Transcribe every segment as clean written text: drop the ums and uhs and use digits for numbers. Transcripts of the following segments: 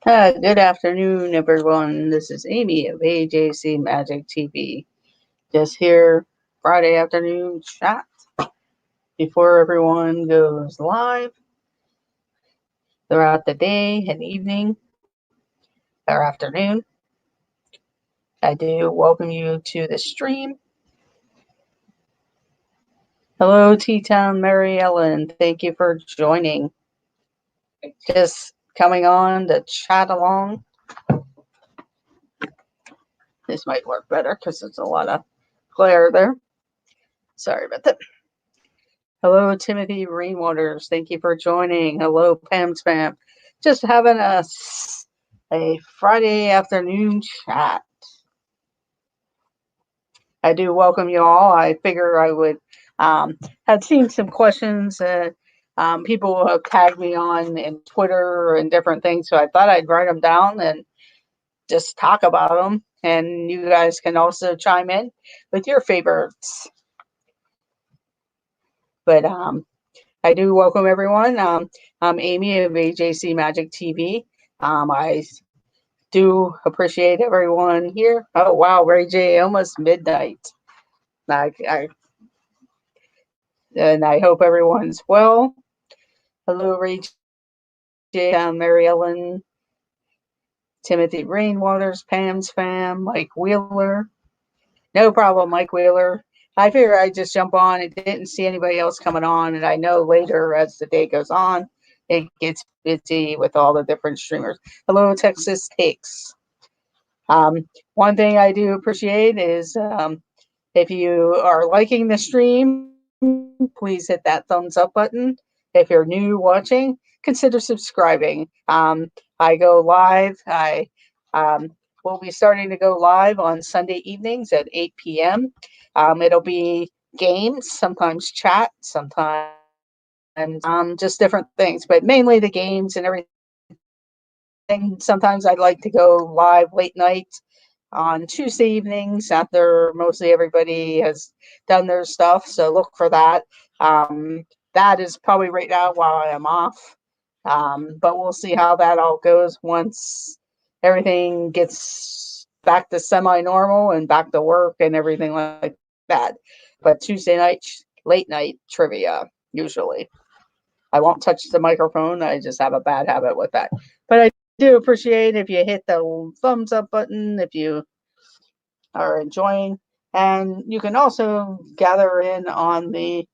Good afternoon, everyone. This is Amy of AJC Magic TV. Just here, Friday afternoon chat before everyone goes live throughout the day and evening or afternoon. I do welcome you to the stream. Hello, T-Town Mary Ellen. Thank you for joining. Just coming on to chat along. This might work better because there's a lot of glare there. Sorry about that. Hello, Timothy Rainwaters. Thank you for joining. Hello, Pam Spam. Just having a Friday afternoon chat. I do welcome you all. I figure I would have seen some questions that people have tagged me on in Twitter and different things, so I thought I'd write them down and just talk about them. And you guys can also chime in with your favorites. But I do welcome everyone. I'm Amy of AJC Magic TV. I do appreciate everyone here. Oh, wow, Ray J, almost midnight. And I hope everyone's well. Hello, Ray J, Mary Ellen, Timothy Rainwaters, Pam's Fam, Mike Wheeler. No problem, Mike Wheeler. I figure I'd just jump on. I didn't see anybody else coming on, and I know later as the day goes on, it gets busy with all the different streamers. Hello, Texas Takes. One thing I do appreciate is if you are liking the stream, please hit that thumbs up button. If you're new watching, consider subscribing. I go live. I will be starting to go live on Sunday evenings at 8 p.m. It'll be games, sometimes chat, sometimes just different things, but mainly the games and everything. Sometimes I'd like to go live late night on Tuesday evenings after mostly everybody has done their stuff. So look for that. That is probably right now while I am off. But we'll see how that all goes once everything gets back to semi-normal and back to work and everything like that. But Tuesday night, late night trivia, usually. I won't touch the microphone. I just have a bad habit with that. But I do appreciate if you hit the thumbs up button if you are enjoying. And you can also gather in on the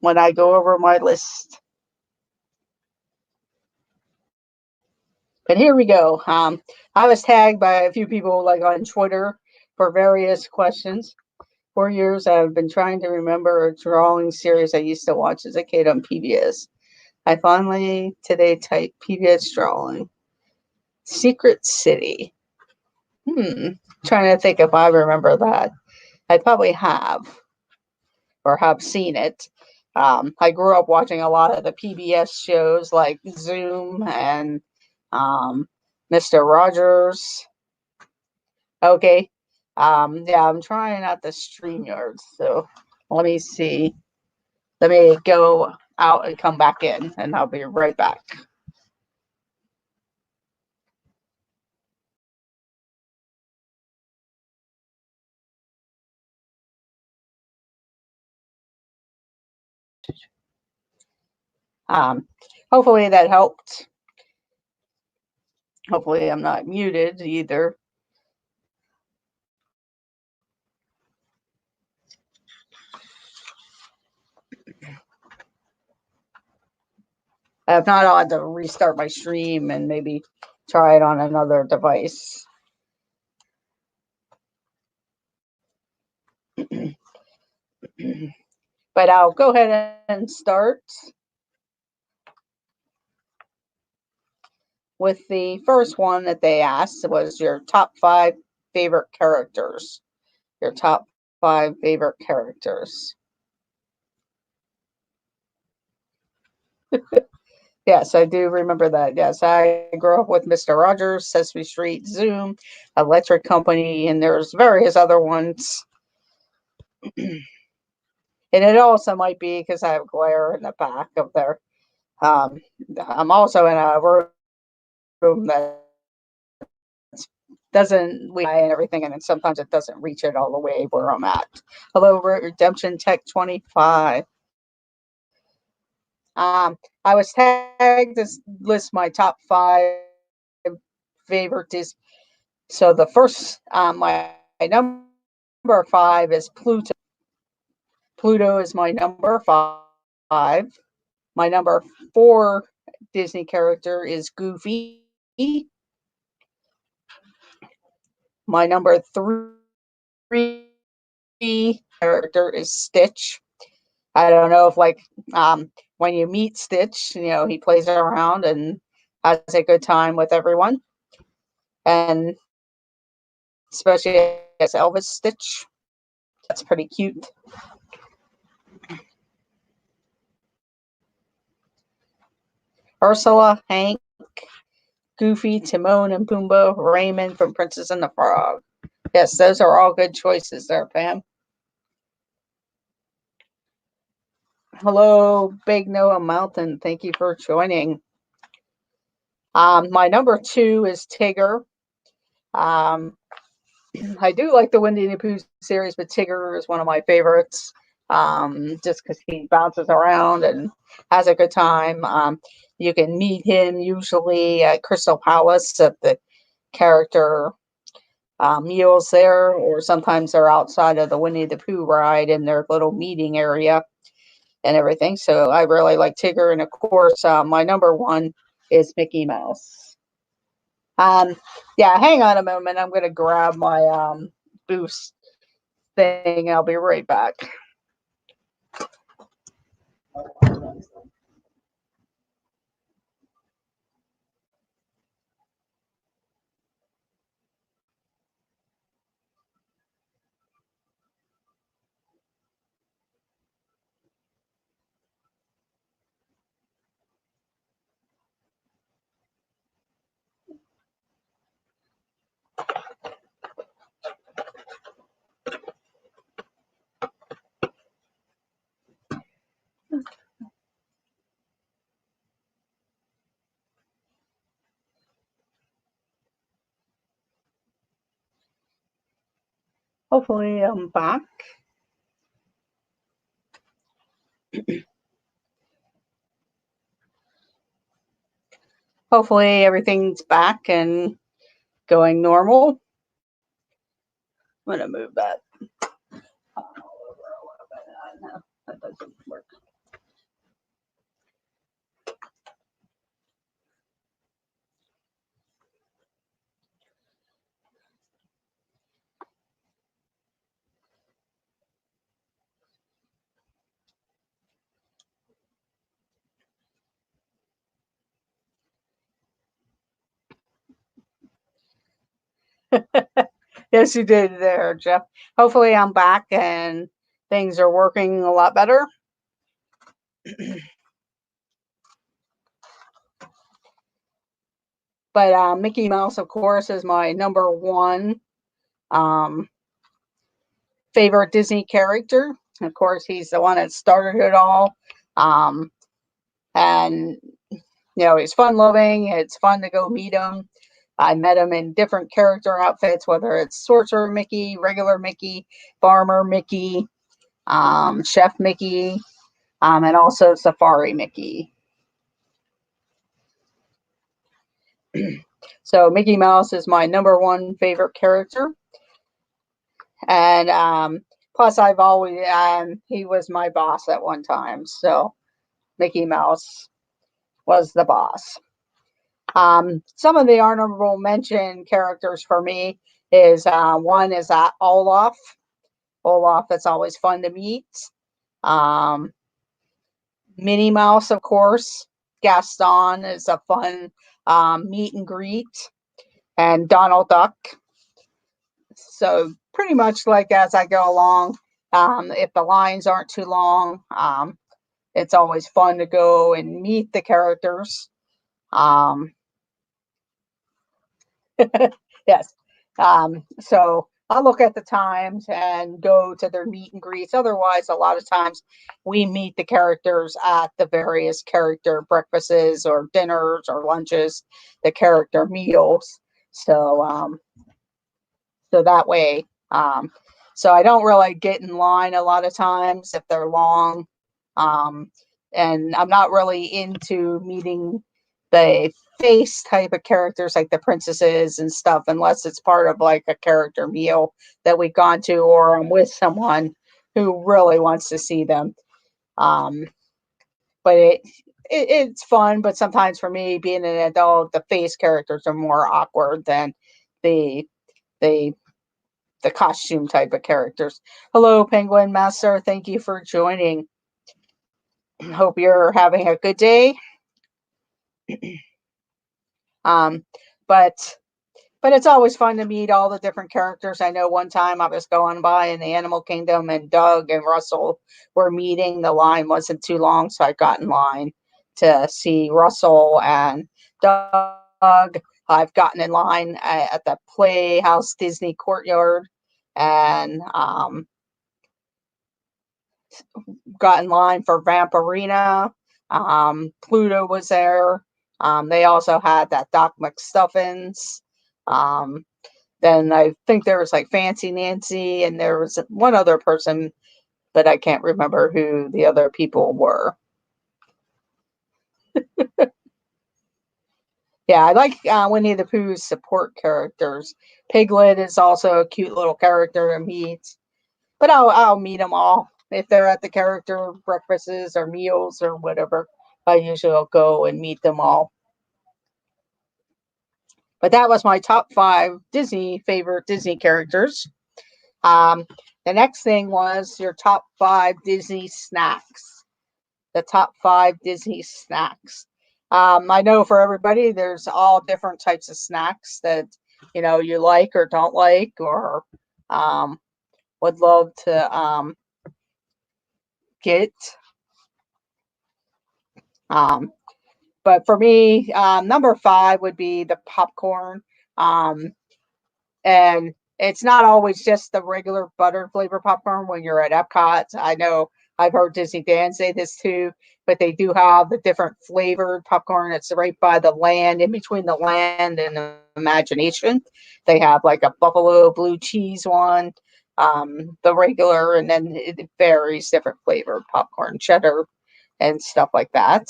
when I go over my list. But here we go. I was tagged by a few people like on Twitter for various questions. For years, I've been trying to remember a drawing series I used to watch as a kid on PBS. I finally today typed PBS drawing. Secret City. Trying to think if I remember that. I probably have or have seen it. I grew up watching a lot of the PBS shows like Zoom and Mr. Rogers. Okay. Yeah, I'm trying out the StreamYard. So let me see. Let me go out and come back in, and I'll be right back. Hopefully that helped. Hopefully I'm not muted either. If not, I'll have to restart my stream and maybe try it on another device. But I'll go ahead and start with the first one that they asked was your top 5 favorite characters. Your top 5 favorite characters. Yes, I do remember that. Yes, I grew up with Mr. Rogers, Sesame Street, Zoom, Electric Company, and there's various other ones. And it also might be because I have glare in the back of there. I'm also in a room that doesn't and everything, and sometimes it doesn't reach it all the way where I'm at. Hello, Redemption Tech 25. I was tagged to list my top 5 favorite Disney. So the first, my number 5 is Pluto. Pluto is my number 5. My number 4 Disney character is Goofy. My number 3 character is Stitch. I don't know if when you meet Stitch, he plays around and has a good time with everyone, and especially as Elvis Stitch, that's pretty cute. Ursula, Hank, Goofy, Timon and Pumbaa, Raymond from Princess and the Frog. Yes, those are all good choices there, Pam. Hello, Big Noah Mountain. Thank you for joining. My number 2 is Tigger. I do like the Winnie the Pooh series, but Tigger is one of my favorites, just because he bounces around and has a good time. You can meet him usually at Crystal Palace at the character meals there, or sometimes they're outside of the Winnie the Pooh ride in their little meeting area and everything. So I really like Tigger, and of course, my number 1 is Mickey Mouse. Yeah, hang on a moment. I'm going to grab my boost thing. I'll be right back. Hopefully, I'm back. Hopefully, everything's back and going normal. I'm going to move that over a little bit. No, that doesn't work. Yes, you did there, Jeff. Hopefully, I'm back and things are working a lot better. But Mickey Mouse, of course, is my number 1 favorite Disney character. Of course, he's the one that started it all. And, he's fun loving. It's fun to go meet him. I met him in different character outfits, whether it's Sorcerer Mickey, regular Mickey, Farmer Mickey, Chef Mickey, and also Safari Mickey. So Mickey Mouse is my number 1 favorite character. And plus, I've always, he was my boss at one time. So Mickey Mouse was the boss. Some of the honorable mention characters for me is one is Olaf. Olaf, it's always fun to meet. Minnie Mouse, of course. Gaston is a fun meet and greet. And Donald Duck. So pretty much like as I go along, if the lines aren't too long, it's always fun to go and meet the characters. Yes. So I'll look at the times and go to their meet and greets. Otherwise, a lot of times we meet the characters at the various character breakfasts or dinners or lunches, the character meals. So, so that way, so I don't really get in line a lot of times if they're long. Um, and I'm not really into meeting the face type of characters like the princesses and stuff unless it's part of like a character meal that we've gone to or I'm with someone who really wants to see them. Um, but it's fun, but sometimes for me being an adult, the face characters are more awkward than the the the costume type of characters. Hello, Penguin Master. Thank you for joining. Hope you're having a good day. Um, but it's always fun to meet all the different characters. I know one time I was going by in the Animal Kingdom and Doug and Russell were meeting. The line wasn't too long, so I got in line to see Russell and Doug. I've gotten in line at the Playhouse Disney Courtyard and got in line for Vampirina. Pluto was there. They also had that Doc McStuffins. Um, then I think there was like Fancy Nancy, and there was one other person, but I can't remember who the other people were. Yeah, I like Winnie the Pooh's support characters. Piglet is also a cute little character to meet, but I'll meet them all if they're at the character breakfasts or meals or whatever. I usually will go and meet them all. But that was my top 5 Disney favorite Disney characters. Um, the next thing was your top 5 Disney snacks. The top 5 Disney snacks. I know for everybody, there's all different types of snacks that you like or don't like, or um, would love to get. Um, but for me, number 5 would be the popcorn. Um, and it's not always just the regular butter flavor popcorn when you're at Epcot. I know I've heard Disney Dan say this too, but they do have the different flavored popcorn. It's right by the land, in between the land and Imagination. They have like a buffalo blue cheese one, the regular, and then it varies different flavored popcorn, cheddar and stuff like that.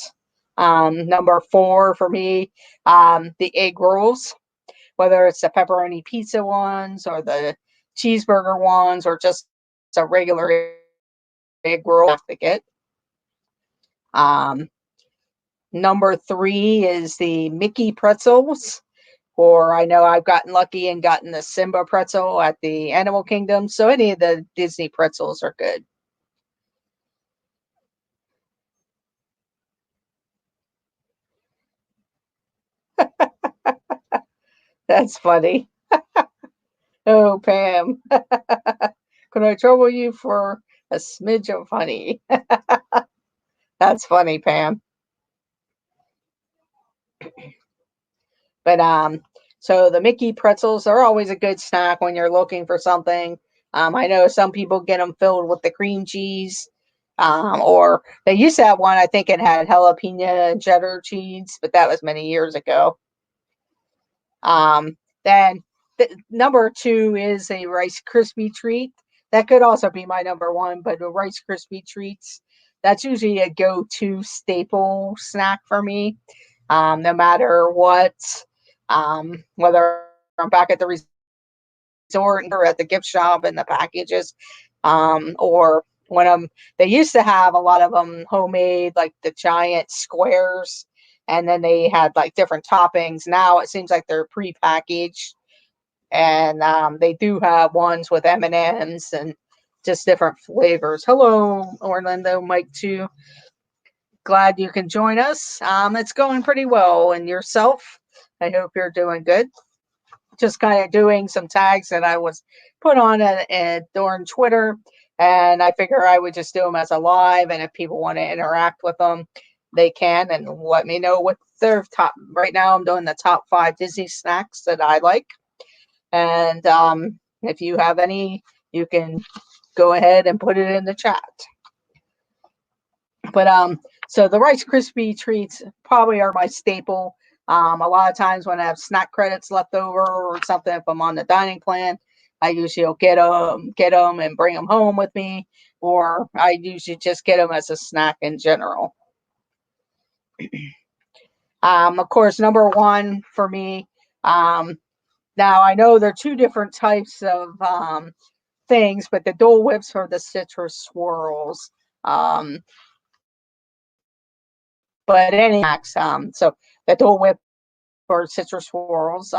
Number 4 for me, the egg rolls, whether it's the pepperoni pizza ones or the cheeseburger ones or just a regular egg roll to get. Um, Number 3 is the Mickey pretzels. Or I know I've gotten lucky and gotten the Simba pretzel at the Animal Kingdom. So any of the Disney pretzels are good. That's funny. Oh, Pam. Could I trouble you for a smidge of honey? That's funny, Pam. But so the Mickey pretzels are always a good snack when you're looking for something. I know some people get them filled with the cream cheese, or they used to have one. I think it had jalapeno and cheddar cheese, but that was many years ago. Then number 2 is a Rice Krispie treat. That could also be my number 1, but the Rice Krispie treats, that's usually a go-to staple snack for me. No matter what, whether I'm back at the resort or at the gift shop and the packages, or when they used to have a lot of them homemade, like the giant squares, and then they had like different toppings. Now it seems like they're pre-packaged, and they do have ones with M&Ms and just different flavors. Hello, Orlando, Mike too. Glad you can join us. It's going pretty well, and yourself? I hope you're doing good. Just kind of doing some tags that I was put on during Twitter, and I figure I would just do them as a live, and if people want to interact with them, they can, and let me know what their top. Right now, I'm doing the top 5 Disney snacks that I like, and If you have any, you can go ahead and put it in the chat. But so the Rice Krispie treats probably are my staple. A lot of times when I have snack credits left over or something, if I'm on the dining plan, I usually will get them and bring them home with me, or I usually just get them as a snack in general. Of course, number one for me. Now I know there are two different types of things, but the Dole Whips are the citrus swirls. But any so the Dole Whip or citrus swirls,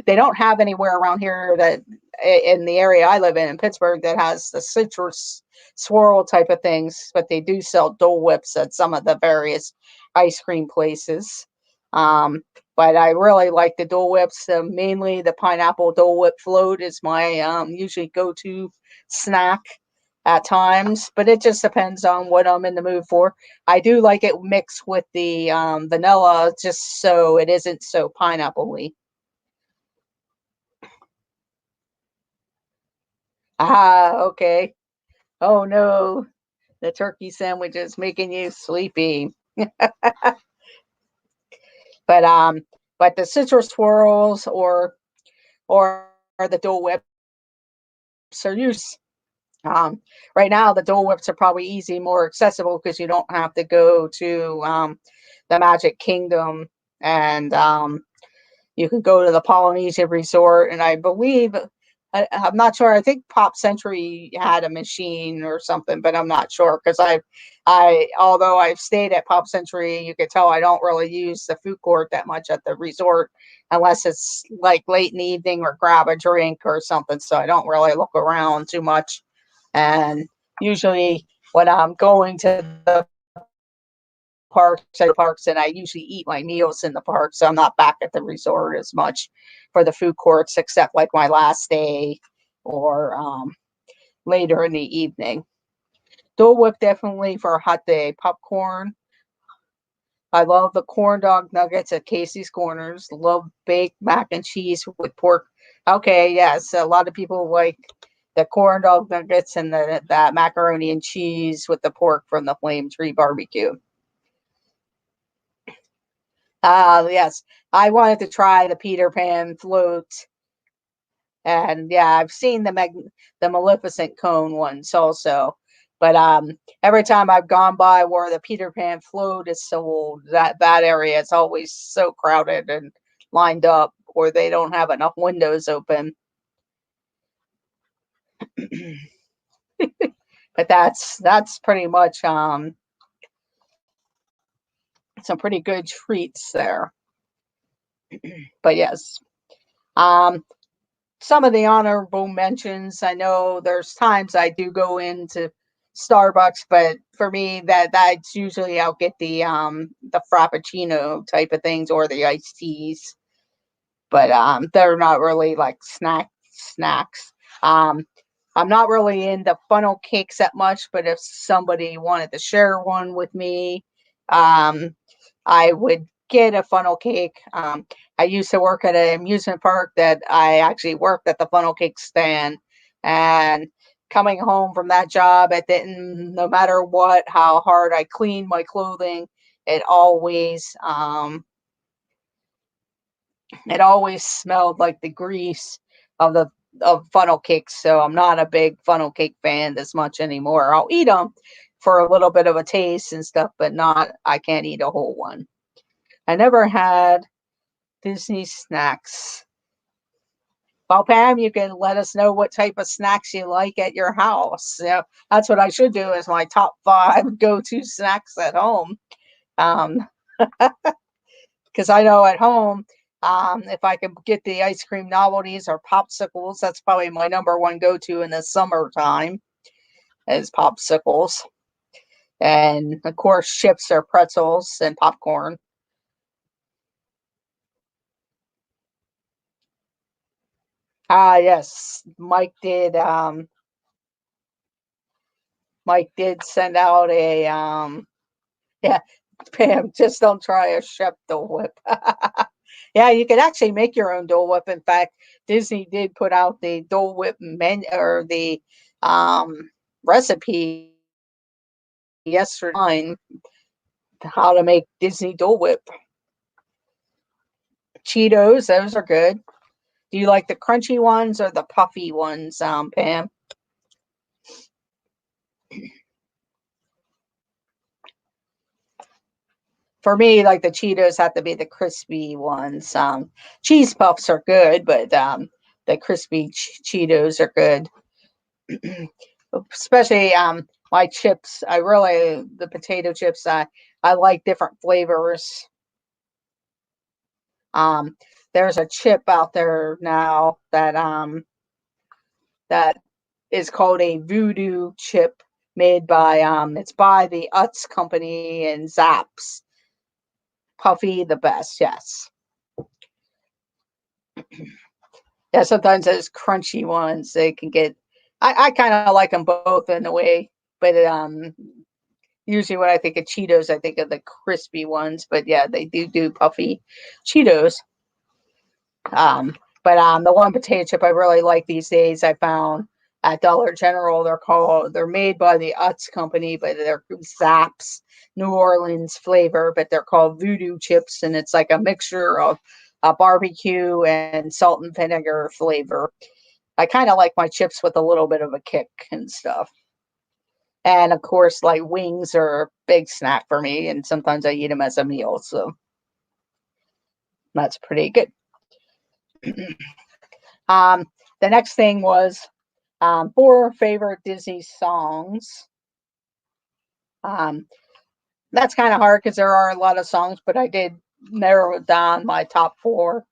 they don't have anywhere around here that in the area I live in Pittsburgh that has the citrus swirl type of things, but they do sell Dole Whips at some of the various ice cream places. But I really like the Dole Whips. Mainly the pineapple Dole Whip float is my usually go-to snack at times, but it just depends on what I'm in the mood for. I do like it mixed with the vanilla, just so it isn't so pineapple-y. Okay. Oh no, the turkey sandwich is making you sleepy. But the citrus swirls or the Dole Whips are used. Right now, the Dole Whips are probably easy, more accessible because you don't have to go to the Magic Kingdom, and you can go to the Polynesian Resort. And I believe, I'm not sure. I think Pop Century had a machine or something, but I'm not sure because although I've stayed at Pop Century, you can tell I don't really use the food court that much at the resort unless it's like late in the evening or grab a drink or something. So I don't really look around too much. And usually when I'm going to the parks, and I usually eat my meals in the park, so I'm not back at the resort as much for the food courts, except like my last day or later in the evening. Dole Whip definitely for a hot day. Popcorn. I love the corn dog nuggets at Casey's Corners. Love baked mac and cheese with pork. Okay, yes, a lot of people like the corn dog nuggets and that macaroni and cheese with the pork from the Flame Tree Barbecue. Yes, I wanted to try the Peter Pan float, and yeah, I've seen the Maleficent cone ones also. But every time I've gone by where the Peter Pan float is sold, that area is always so crowded and lined up, or they don't have enough windows open. But that's pretty much some pretty good treats there. But yes, um, some of the honorable mentions. I know there's times I do go into Starbucks, but for me that's usually I'll get the frappuccino type of things or the iced teas. But they're not really like snacks. Um, I'm not really into funnel cakes that much, but if somebody wanted to share one with me, um, I would get a funnel cake. I used to work at an amusement park that I actually worked at the funnel cake stand, and coming home from that job, it didn't, no matter what, how hard I cleaned my clothing, it always smelled like the grease of the of funnel cakes. So I'm not a big funnel cake fan as much anymore. I'll eat them for a little bit of a taste and stuff, but not, I can't eat a whole one. I never had Disney snacks. Well, Pam, you can let us know what type of snacks you like at your house. Yeah, that's what I should do is my top 5 go-to snacks at home. Because I know at home, if I could get the ice cream novelties or popsicles, that's probably my number one go-to in the summertime is popsicles. And of course, chips or pretzels and popcorn. Yes, Mike did send out a yeah, Pam, just don't try a Shepto whip. Yeah, you could actually make your own Dole Whip. In fact, Disney did put out the Dole Whip or the um, recipe yesterday on how to make Disney Dole Whip. Cheetos, those are good. Do you like the crunchy ones or the puffy ones, Pam? For me, like the Cheetos have to be the crispy ones. Cheese puffs are good, but the crispy Cheetos are good. Especially my chips. I really the potato chips. I like different flavors. Um, there's a chip out there now that is called a Voodoo chip made by it's by the Utz company and Zapp's. Puffy the best, yes. Yeah, sometimes those crunchy ones they can get. I kind of like them both in a way, but usually when I think of Cheetos, I think of the crispy ones. But yeah, they do puffy Cheetos. Um, but the one potato chip I really like these days, I found at Dollar General. They're made by the Utz company, but they're Zapp's New Orleans flavor. But they're called Voodoo chips, and it's like a mixture of barbecue and salt and vinegar flavor. I kind of like my chips with a little bit of a kick and stuff. And of course, like wings are a big snack for me, and sometimes I eat them as a meal, so that's pretty good. um, the next thing was four favorite Disney songs. Um, that's kind of hard because there are a lot of songs, but I did narrow down my top four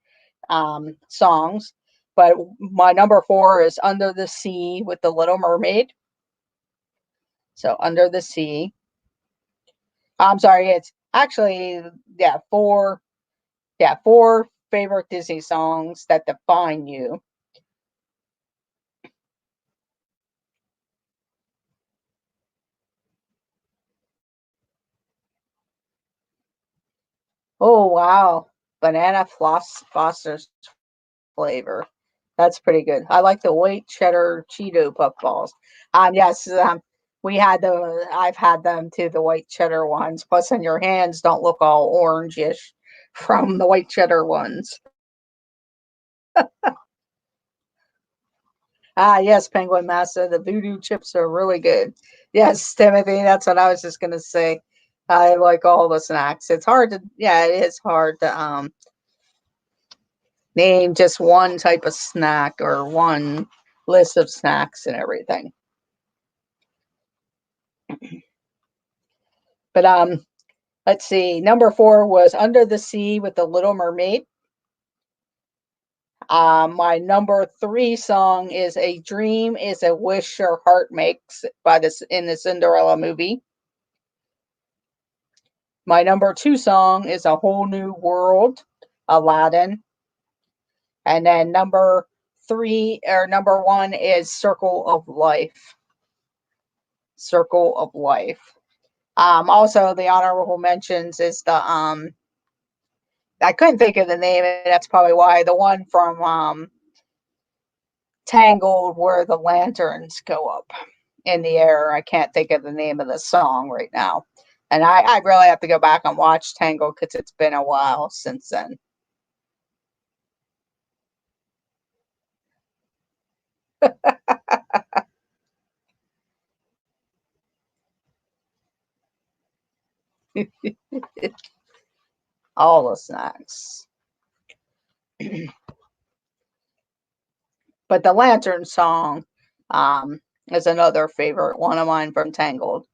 songs. But my number four is Under the Sea with the Little Mermaid. So Under the Sea. I'm sorry, it's actually yeah, four favorite Disney songs that define you. Oh wow. Banana floss Foster's flavor. That's pretty good. I like the white cheddar Cheeto puffballs. Yes, we had the I've had them too, the white cheddar ones. Plus, then your hands don't look all orangish from the white cheddar ones. Yes, Penguin Master. The voodoo chips are really good. Yes, Timothy, that's what I was just gonna say. I like all the snacks. It's hard to, yeah, it is hard to name just one type of snack or one list of snacks and everything. But let's see. Number four was Under the Sea with the Little Mermaid. My number three song is A Dream is a Wish Your Heart Makes by this in the Cinderella movie. My number two song is A Whole New World, Aladdin. And then number one is Circle of Life. Circle of Life. Also the honorable mentions is the I couldn't think of the name, and that's probably why the one from Tangled where the lanterns go up in the air. I can't think of the name of the song right now. And I really have to go back and watch Tangled because it's been a while since then. All the snacks. But the lantern song is another favorite one of mine from Tangled.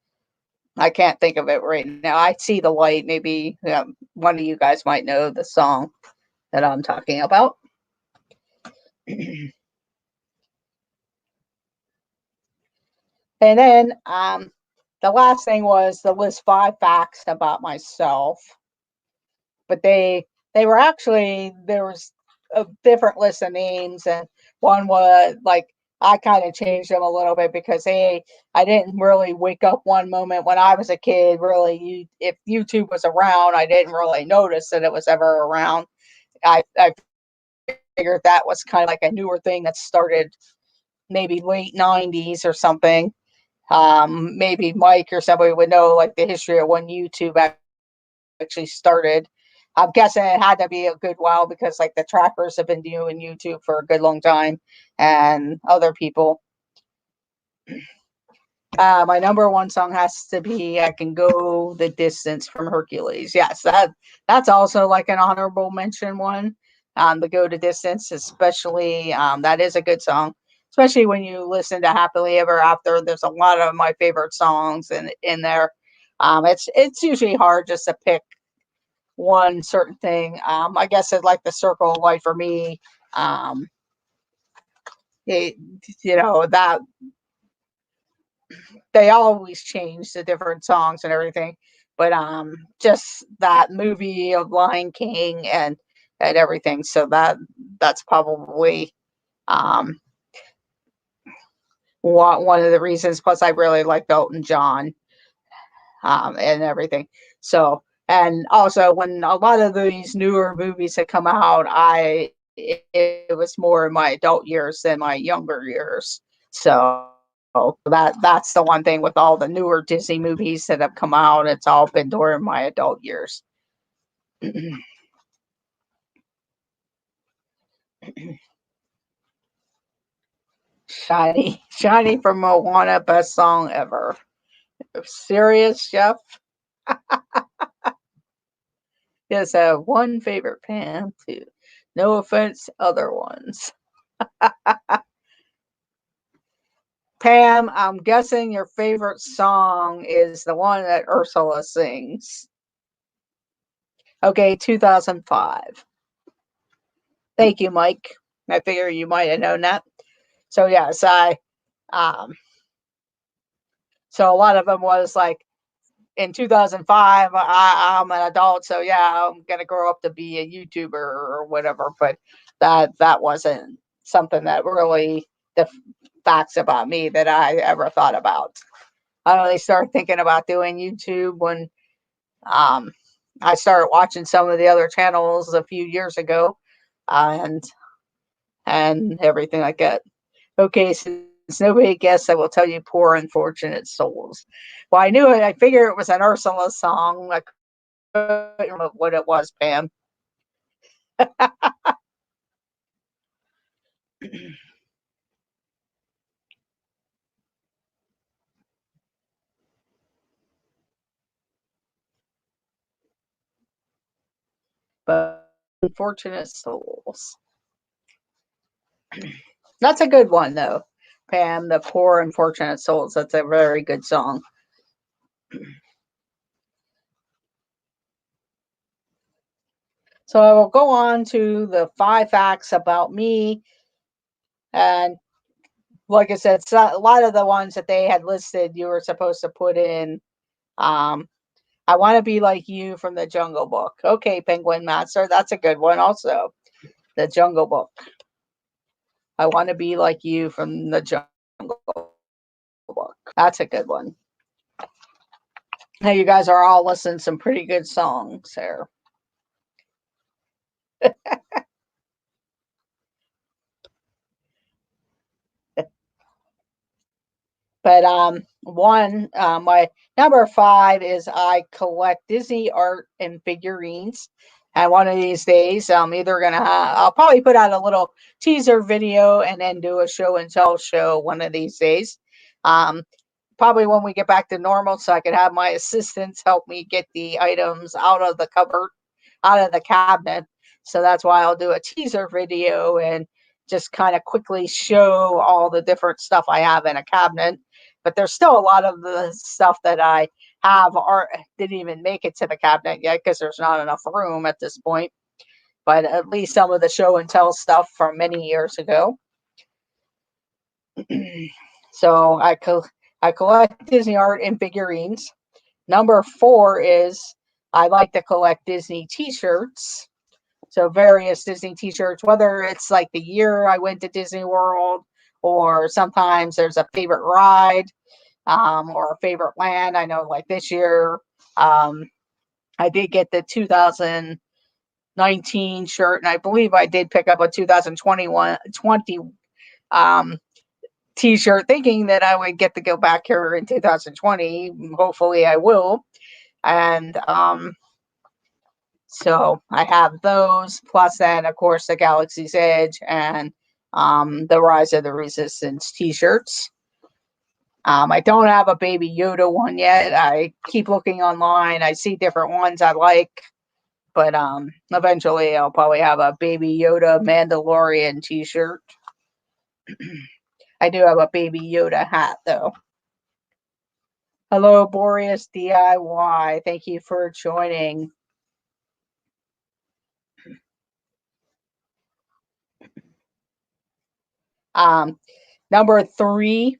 I can't think of it right now. I see the light. Maybe one of you guys might know the song that I'm talking about. And then the last thing was to list five facts about myself. But they were actually there was a different list of names, and one was like I kind of changed them a little bit because I didn't really wake up one moment when I was a kid. Really, if YouTube was around, I didn't really notice that it was ever around. I figured that was kind of like a newer thing that started maybe late 90s or something. Maybe Mike or somebody would know like the history of when YouTube actually started. I'm guessing it had to be a good while because like the trackers have been doing YouTube for a good long time, and other people. My number one song has to be "I Can Go the Distance" from Hercules. Yes, that's also like an honorable mention one. The "Go the Distance," especially that is a good song, especially when you listen to "Happily Ever After." There's a lot of my favorite songs in there. It's usually hard just to pick one certain thing. I guess it like the Circle of Life for me. Um, it, that they always change the different songs and everything, but just that movie of Lion King and everything. So that's probably um one of the reasons. Plus, I really like Elton John and everything. So, and also when a lot of these newer movies had come out, it was more in my adult years than my younger years. So that's the one thing with all the newer Disney movies that have come out. It's all been during my adult years. Shiny from Moana, best song ever. Serious, Jeff? Yes, I have one favorite Pam too. No offense, other ones. Pam, I'm guessing your favorite song is the one that Ursula sings. Okay, 2005. Thank you, Mike. I figure you might have known that. So yes, um so a lot of them was like in 2005 I'm an adult, so yeah, I'm gonna grow up to be a YouTuber or whatever, but that wasn't something that really the facts about me that I ever thought about. I only started thinking about doing YouTube when um, I started watching some of the other channels a few years ago, and everything like that. Okay, since nobody guessed, I will tell you "Poor Unfortunate Souls." Well, I knew it. I figured it was an Ursula song. I couldn't remember what it was, Pam. But Unfortunate Souls. That's a good one, though, Pam. The Poor Unfortunate Souls. That's a very good song. So I will go on to the 5 facts about me. And like I said, so a lot of the ones that they had listed, you were supposed to put in. Um, I want to be like you from the Jungle Book. Okay, Penguin Master, that's a good one. Also, the Jungle Book. I want to be like you from the Jungle Book. That's a good one. Hey, you guys are all listening to some pretty good songs there. But my number 5 is I collect Disney art and figurines. And one of these days, I'm either I'll probably put out a little teaser video and then do a show and tell show one of these days. Um, Probably when we get back to normal, so I could have my assistants help me get the items out of the cupboard, out of the cabinet. So that's why I'll do a teaser video and just kind of quickly show all the different stuff I have in a cabinet. But there's still a lot of the stuff that I have or didn't even make it to the cabinet yet because there's not enough room at this point. But at least some of the show and tell stuff from many years ago. So I collect Disney art and figurines. Number 4 is I like to collect Disney t-shirts. So various Disney t-shirts, whether it's like the year I went to Disney World, or sometimes there's a favorite ride or a favorite land. I know like this year I did get the 2000 19 shirt, and I believe I did pick up a 2020 um, t-shirt, thinking that I would get to go back here in 2020. Hopefully, I will. And so I have those, plus then, of course, the Galaxy's Edge and the Rise of the Resistance t-shirts. I don't have a Baby Yoda one yet. I keep looking online. I see different ones I like, but eventually I'll probably have a Baby Yoda Mandalorian t-shirt. I do have a Baby Yoda hat though. Hello, Boreas DIY. Thank you for joining. Number 3,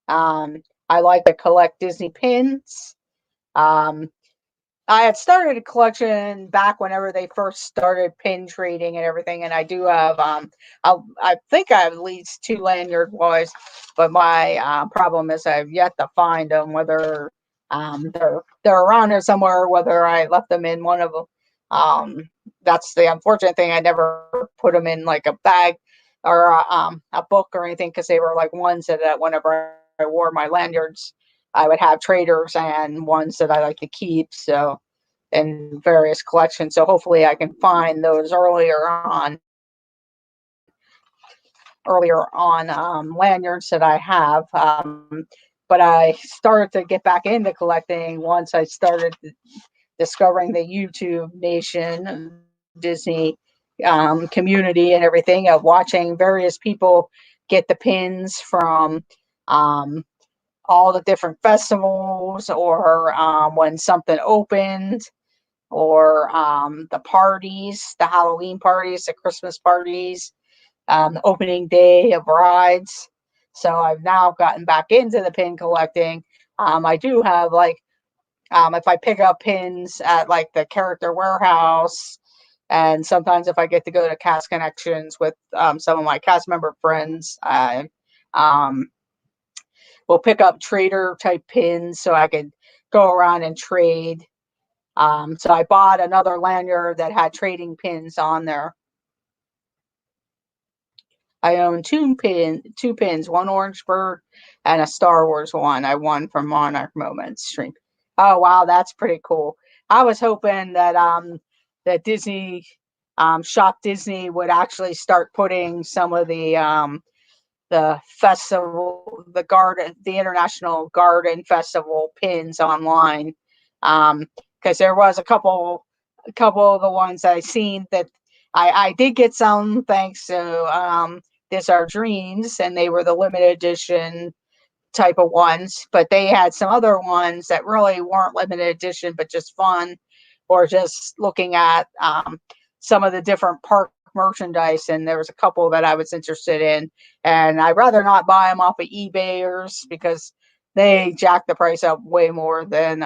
I like to collect Disney pins. I had started a collection back whenever they first started pin trading and everything, and I do have I think I have at least 2 lanyard wise, but my problem is I've yet to find them, whether they're around here somewhere, whether I left them in one of them. That's the unfortunate thing. I never put them in like a bag or a book or anything, because they were like ones that whenever I wore my lanyards, I would have traders and ones that I like to keep. So, in various collections. So hopefully I can find those earlier on lanyards that I have. But I started to get back into collecting once I started discovering the YouTube Nation Disney community and everything, of watching various people get the pins from all the different festivals, or when something opened, or the parties, the Halloween parties, the Christmas parties, the opening day of rides. So I've now gotten back into the pin collecting. I do have like, if I pick up pins at like the Character Warehouse, and sometimes if I get to go to Cast Connections with some of my cast member friends, I will pick up trader type pins so I could go around and trade. So I bought another lanyard that had trading pins on there. I own two pins, one Orange Bird and a Star Wars one. I won from Monarch Moments stream. Oh wow, that's pretty cool. I was hoping that that Disney Shop Disney would actually start putting some of the festival, the International Garden Festival pins online, because there was a couple of the ones I seen that I did get some, thanks to This Our Dreams, and they were the limited edition type of ones, but they had some other ones that really weren't limited edition, but just fun, or just looking at some of the different park merchandise. And there was a couple that I was interested in, and I'd rather not buy them off of eBayers, because they jack the price up way more than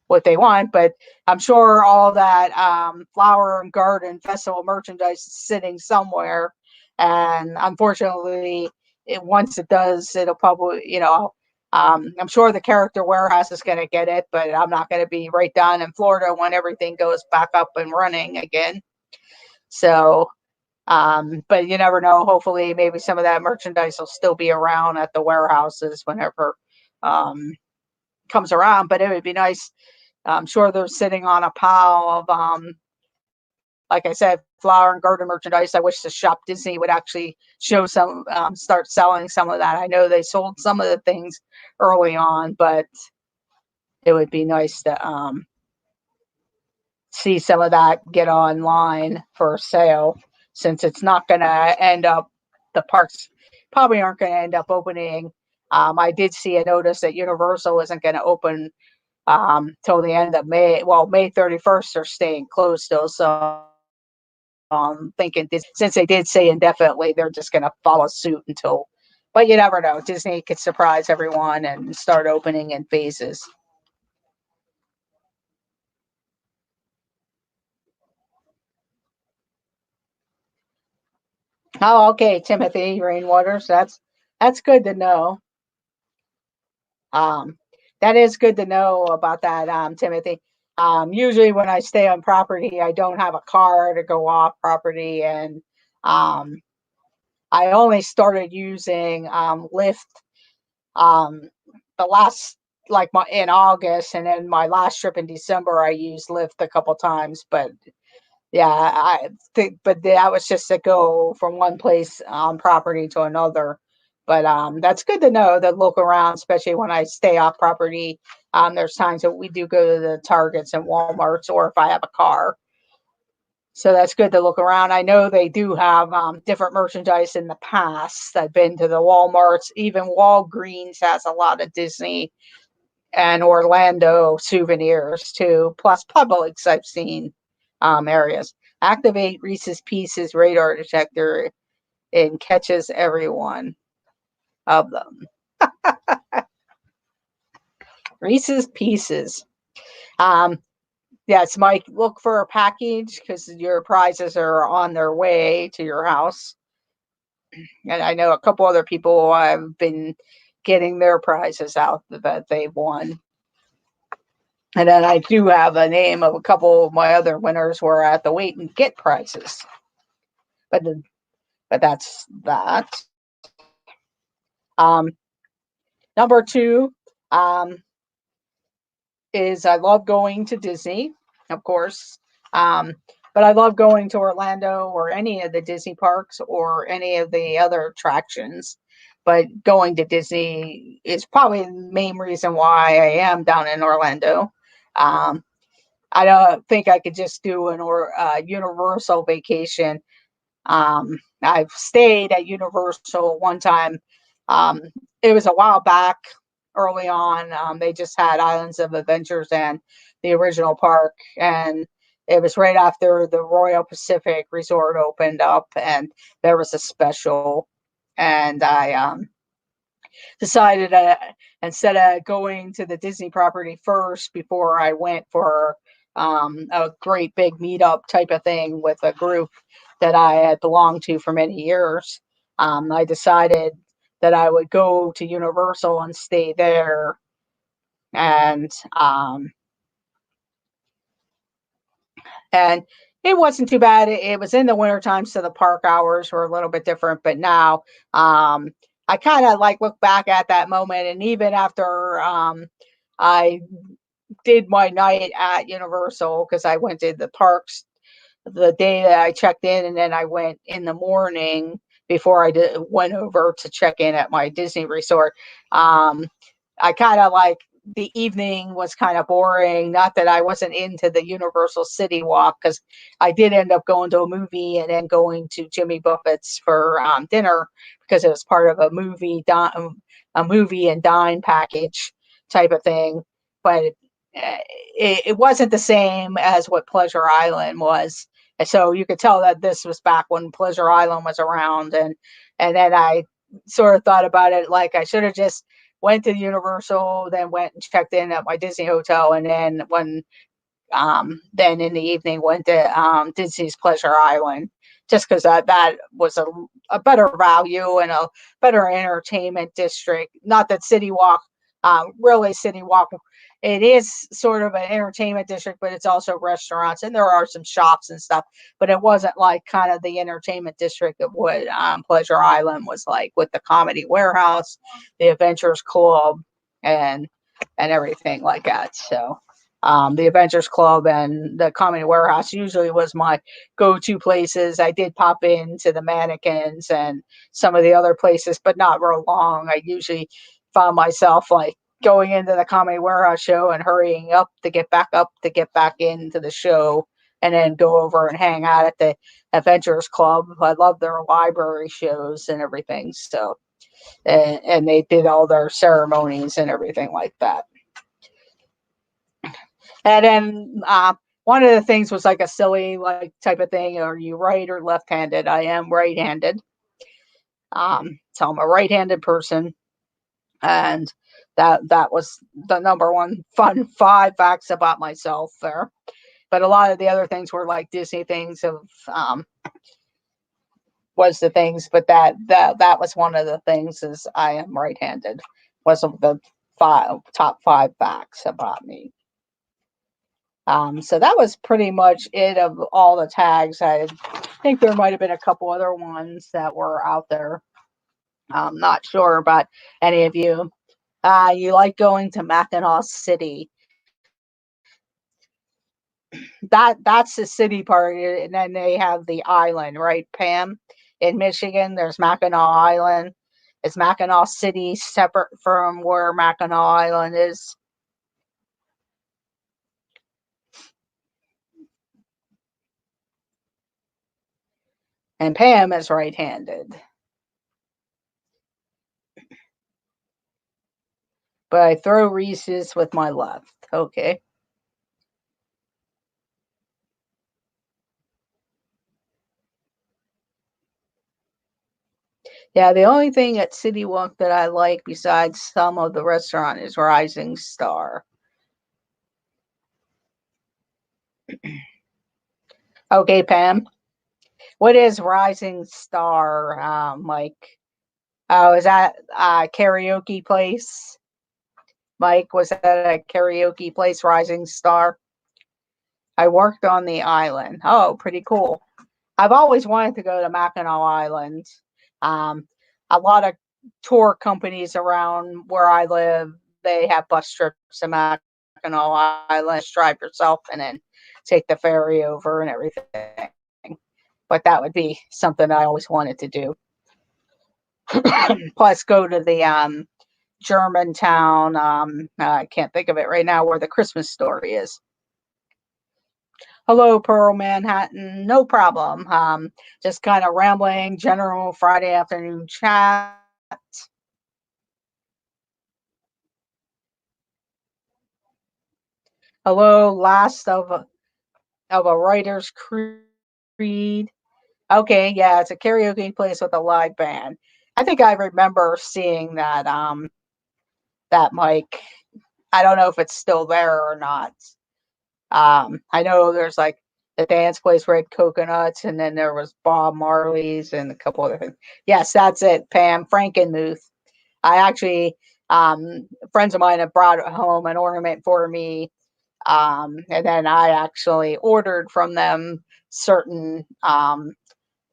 what they want. But I'm sure all that flower and garden festival merchandise is sitting somewhere, and unfortunately, once it does, it'll probably, I'm sure the Character Warehouse is going to get it, but I'm not going to be right down in Florida when everything goes back up and running again. So, but you never know. Hopefully, maybe some of that merchandise will still be around at the warehouses whenever comes around. But it would be nice. I'm sure they're sitting on a pile of, like I said, flower and garden merchandise. I wish the Shop Disney would actually show some, start selling some of that. I know they sold some of the things early on, but it would be nice to see some of that get online for sale, since it's not going to end up, the parks probably aren't going to end up opening. I did see a notice that Universal isn't going to open till the end of May. Well, May 31st, they're staying closed still. So thinking since they did say indefinitely, they're just going to follow suit until, but you never know. Disney could surprise everyone and start opening in phases. Oh, okay, Timothy Rainwaters. That's good to know. Um, that is good to know about that, Timothy. Usually when I stay on property, I don't have a car to go off property, and um, I only started using Lyft um, the last like my in August, and then my last trip in December, I used Lyft a couple times. But yeah, I think, but that was just to go from one place on property to another. But that's good to know to look around, especially when I stay off property. There's times that we do go to the Targets and Walmarts, or if I have a car. So that's good to look around. I know they do have different merchandise in the past. I've been to the Walmarts. Even Walgreens has a lot of Disney and Orlando souvenirs too, plus Publix I've seen areas. Activate Reese's Pieces radar detector and catches every one of them. Reese's Pieces. Um, yes, Mike, look for a package because your prizes are on their way to your house. And I know a couple other people have been getting their prizes out that they've won. And then I do have a name of a couple of my other winners where I have to wait and get prizes. But that's that. Um, Number two is I love going to Disney, of course. Um, but I love going to Orlando or any of the Disney parks or any of the other attractions. But going to Disney is probably the main reason why I am down in Orlando. Um, I don't think I could just do an Universal vacation. I've stayed at Universal one time. Um, it was a while back, early on. They just had Islands of Adventures and the original park, and it was right after the Royal Pacific Resort opened up, and there was a special, and I decided instead of going to the Disney property first before I went for a great big meetup type of thing with a group that I had belonged to for many years, I decided that I would go to Universal and stay there. And and it wasn't too bad. It was in the winter time, so the park hours were a little bit different. But now, I kind of like look back at that moment, and even after I did my night at Universal because I went to the parks the day that I checked in, and then I went in the morning before went over to check in at my Disney resort. Um, I kind of like the evening was kind of boring. Not that I wasn't into the Universal City Walk because I did end up going to a movie and then going to Jimmy Buffett's for dinner because it was part of a movie and dine package type of thing. But it wasn't the same as what Pleasure Island was. And so you could tell that this was back when Pleasure Island was around, and then I sort of thought about it like I should have just went to Universal, then went and checked in at my Disney hotel, and then in the evening went to Disney's Pleasure Island, just because that was a better value and a better entertainment district. Not that City Walk, really City Walk, it is sort of an entertainment district, but it's also restaurants and there are some shops and stuff. But it wasn't like kind of the entertainment district of what Pleasure Island was like with the Comedy Warehouse, the Adventures Club, and everything like that. So the Adventures Club and the Comedy Warehouse usually was my go-to places. I did pop into the Mannequins and some of the other places, but not real long. I usually found myself like going into the Comedy Warehouse show and hurrying up to get back into the show, and then go over and hang out at the Adventures Club. I love their library shows and everything. So, and they did all their ceremonies and everything like that. And then one of the things was like a silly like type of thing. Are you right or left-handed? I am right-handed. So I'm a right-handed person, and that was the number one fun 5 facts about myself there. But a lot of the other things were like Disney things of was the things, but that was one of the things is I am right-handed. Was of the top 5 facts about me. So that was pretty much it of all the tags. I think there might have been a couple other ones that were out there. I'm not sure about any of you. You like going to Mackinac City. That's the city part, and then they have the island, right, Pam? In Michigan, there's Mackinac Island. Is Mackinac City separate from where Mackinac Island is? And Pam is right-handed, but I throw Reese's with my left. Okay. Yeah, the only thing at City Walk that I like besides some of the restaurant is Rising Star. Okay, Pam. What is Rising Star? Like, oh, is that a karaoke place? Mike, was that a karaoke place, Rising Star? I worked on the island. Oh, pretty cool. I've always wanted to go to Mackinac Island. Um, a lot of tour companies around where I live, they have bus trips to Mackinac Island. Just drive yourself and then take the ferry over and everything. But that would be something I always wanted to do. Plus, go to the Germantown. I can't think of it right now where the Christmas story is. Hello, Pearl Manhattan. No problem. Just kind of rambling, general Friday afternoon chat. Hello, last of a writer's creed. Okay, yeah, it's a karaoke place with a live band. I think I remember seeing that Mike. I don't know if it's still there or not. I know there's like the dance place Red Coconuts, and then there was Bob Marley's and a couple other things. Yes, that's it, Pam Frankenmuth. I actually, friends of mine have brought home an ornament for me, and then I actually ordered from them certain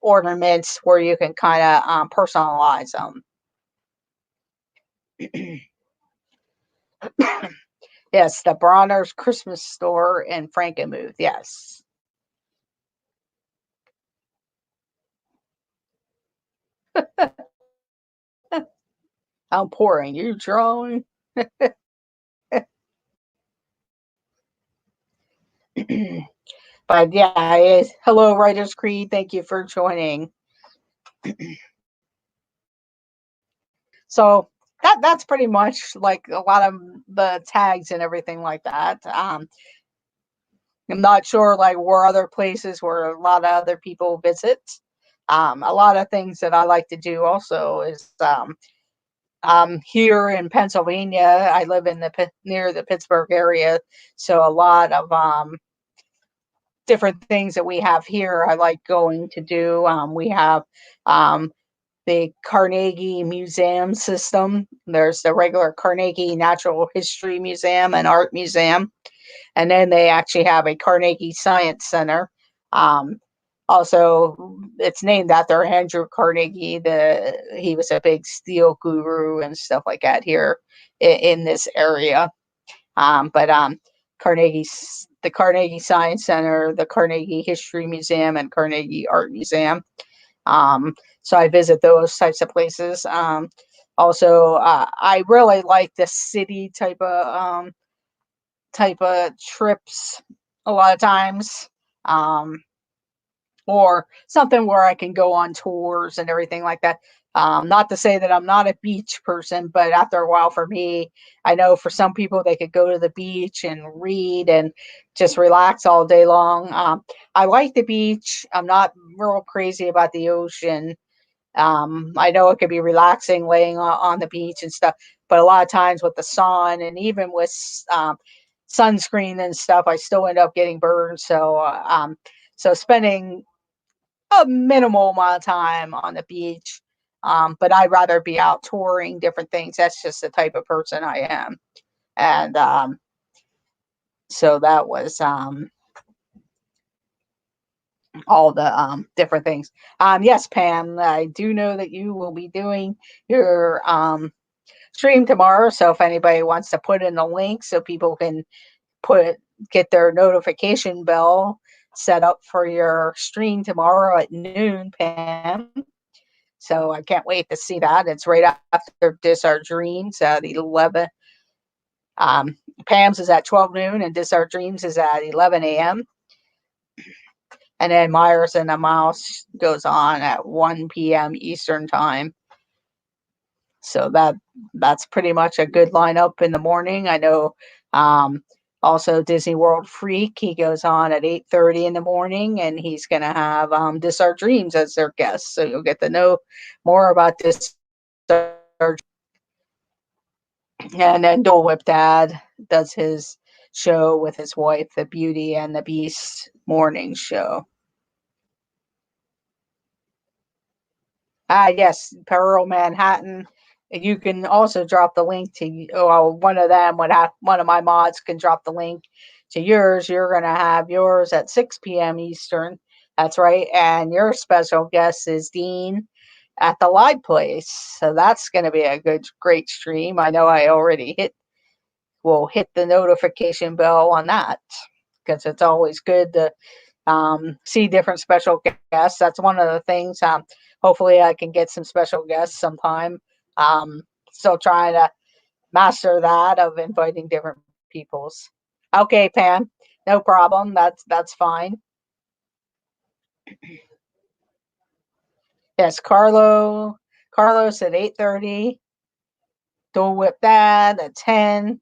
ornaments where you can kind of personalize them. Yes, the Bronner's Christmas store in Frankenmuth. Yes. I'm pouring. You drawing? But yeah, hello, Writers Creed. Thank you for joining. So that's pretty much like a lot of the tags and everything like that. I'm not sure like where other places where a lot of other people visit. A lot of things that I like to do also is here in Pennsylvania. I live in the near the Pittsburgh area, so a lot of different things that we have here. I like going to do. We have um, the Carnegie Museum system. There's the regular Carnegie Natural History Museum and Art Museum, and then they actually have a Carnegie Science Center. Um, Also, it's named after Andrew Carnegie. He was a big steel guru and stuff like that here in this area. But Carnegie's the Carnegie Science Center, the Carnegie History Museum, and Carnegie Art Museum. So I visit those types of places. Also, I really like the city type of trips a lot of times. Um, or something where I can go on tours and everything like that. Not to say that I'm not a beach person, but after a while, for me, I know for some people they could go to the beach and read and just relax all day long. I like the beach. I'm not real crazy about the ocean. I know it could be relaxing laying on the beach and stuff, but a lot of times with the sun and even with sunscreen and stuff, I still end up getting burned. So spending a minimal amount of time on the beach. But I'd rather be out touring different things. That's just the type of person I am. And So that was all the different things. Yes, Pam, I do know that you will be doing your stream tomorrow. So if anybody wants to put in the link so people can get their notification bell set up for your stream tomorrow at noon, Pam. So I can't wait to see that. It's right after Dis Our Dreams at 11. Um, Pam's is at 12 noon and Dis Our Dreams is at 11 a.m. And then Myers and the Mouse goes on at 1 p.m. Eastern time. So that's pretty much a good lineup in the morning. I know also Disney World Freak, he goes on at 8:30 in the morning and he's going to have Dis Our Dreams as their guest. So you'll get to know more about this. And then Dole Whip Dad does his show with his wife, the Beauty and the Beast morning show. Yes, Pearl Manhattan. You can also drop the link to, one of them would have, one of my mods can drop the link to yours. You're going to have yours at 6 p.m. Eastern. That's right. And your special guest is Dean at the Live Place. So that's going to be a great stream. I know I already will hit the notification bell on that because it's always good to see different special guests. That's one of the things. Hopefully, I can get some special guests sometime. Still trying to master that of inviting different peoples. Okay, Pam, no problem. That's fine. Yes, Carlos at 8:30. Dole Whip Dad at 10.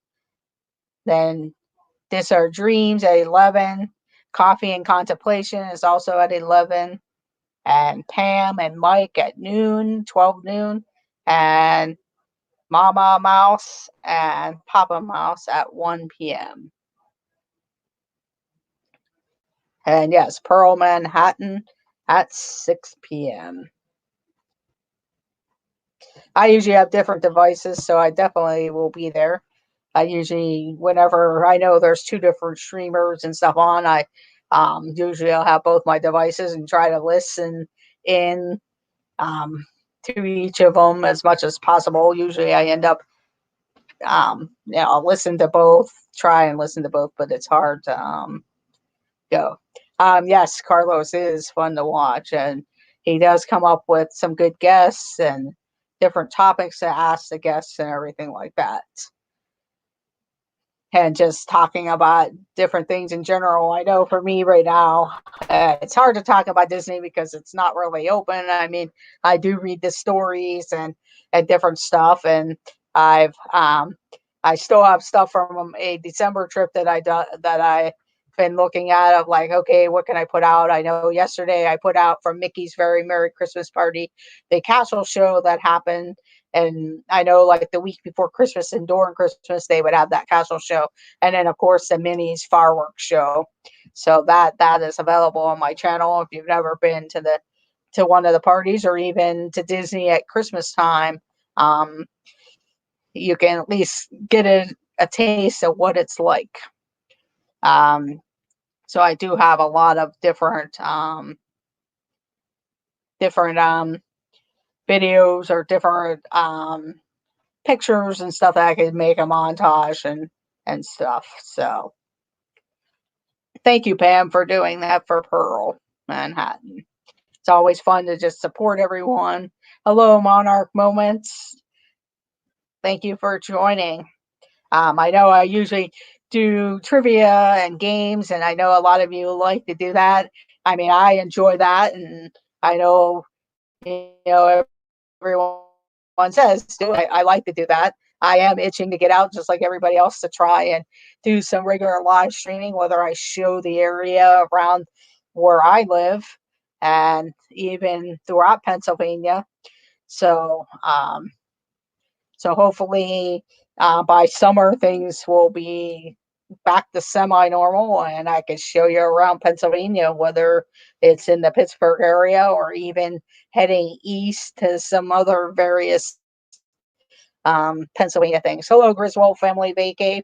Then Dis Our Dreams at 11. Coffee and Contemplation is also at 11. And Pam and Mike at noon, 12 noon. And Mama Mouse and Papa Mouse at 1 p.m. And yes, Pearl Manhattan at 6 p.m. I usually have different devices, so I definitely will be there. I usually, whenever I know there's two different streamers and stuff on, I usually I'll have both my devices and try to listen in to each of them as much as possible. Usually I end up, I'll listen to both, try and listen to both, but it's hard to go. Yes, Carlos is fun to watch, and he does come up with some good guests and different topics to ask the guests and everything like that. And just talking about different things in general. I know for me right now, it's hard to talk about Disney because it's not really open. I mean, I do read the stories and different stuff, and I still have stuff from a December trip that I been looking at of like, okay, what can I put out? I know yesterday I put out from Mickey's Very Merry Christmas Party, the castle show that happened. And I know like the week before Christmas and during Christmas, they would have that castle show. And then of course the Minnie's fireworks show. So that is available on my channel. If you've never been to one of the parties or even to Disney at Christmas time, you can at least get a taste of what it's like. So I do have a lot of different videos or different pictures and stuff that I could make a montage and stuff. So thank you, Pam, for doing that for Pearl Manhattan. It's always fun to just support everyone. Hello, Monarch Moments. Thank you for joining. I know I usually do trivia and games, and I know a lot of you like to do that. I mean, I enjoy that, and I know, everyone says do it. I like to do that. I am itching to get out, just like everybody else, to try and do some regular live streaming, whether I show the area around where I live and even throughout Pennsylvania. So, so hopefully by summer things will be back to semi-normal, and I can show you around Pennsylvania, whether it's in the Pittsburgh area or even heading east to some other various Pennsylvania things. Hello, Griswold Family Vacay.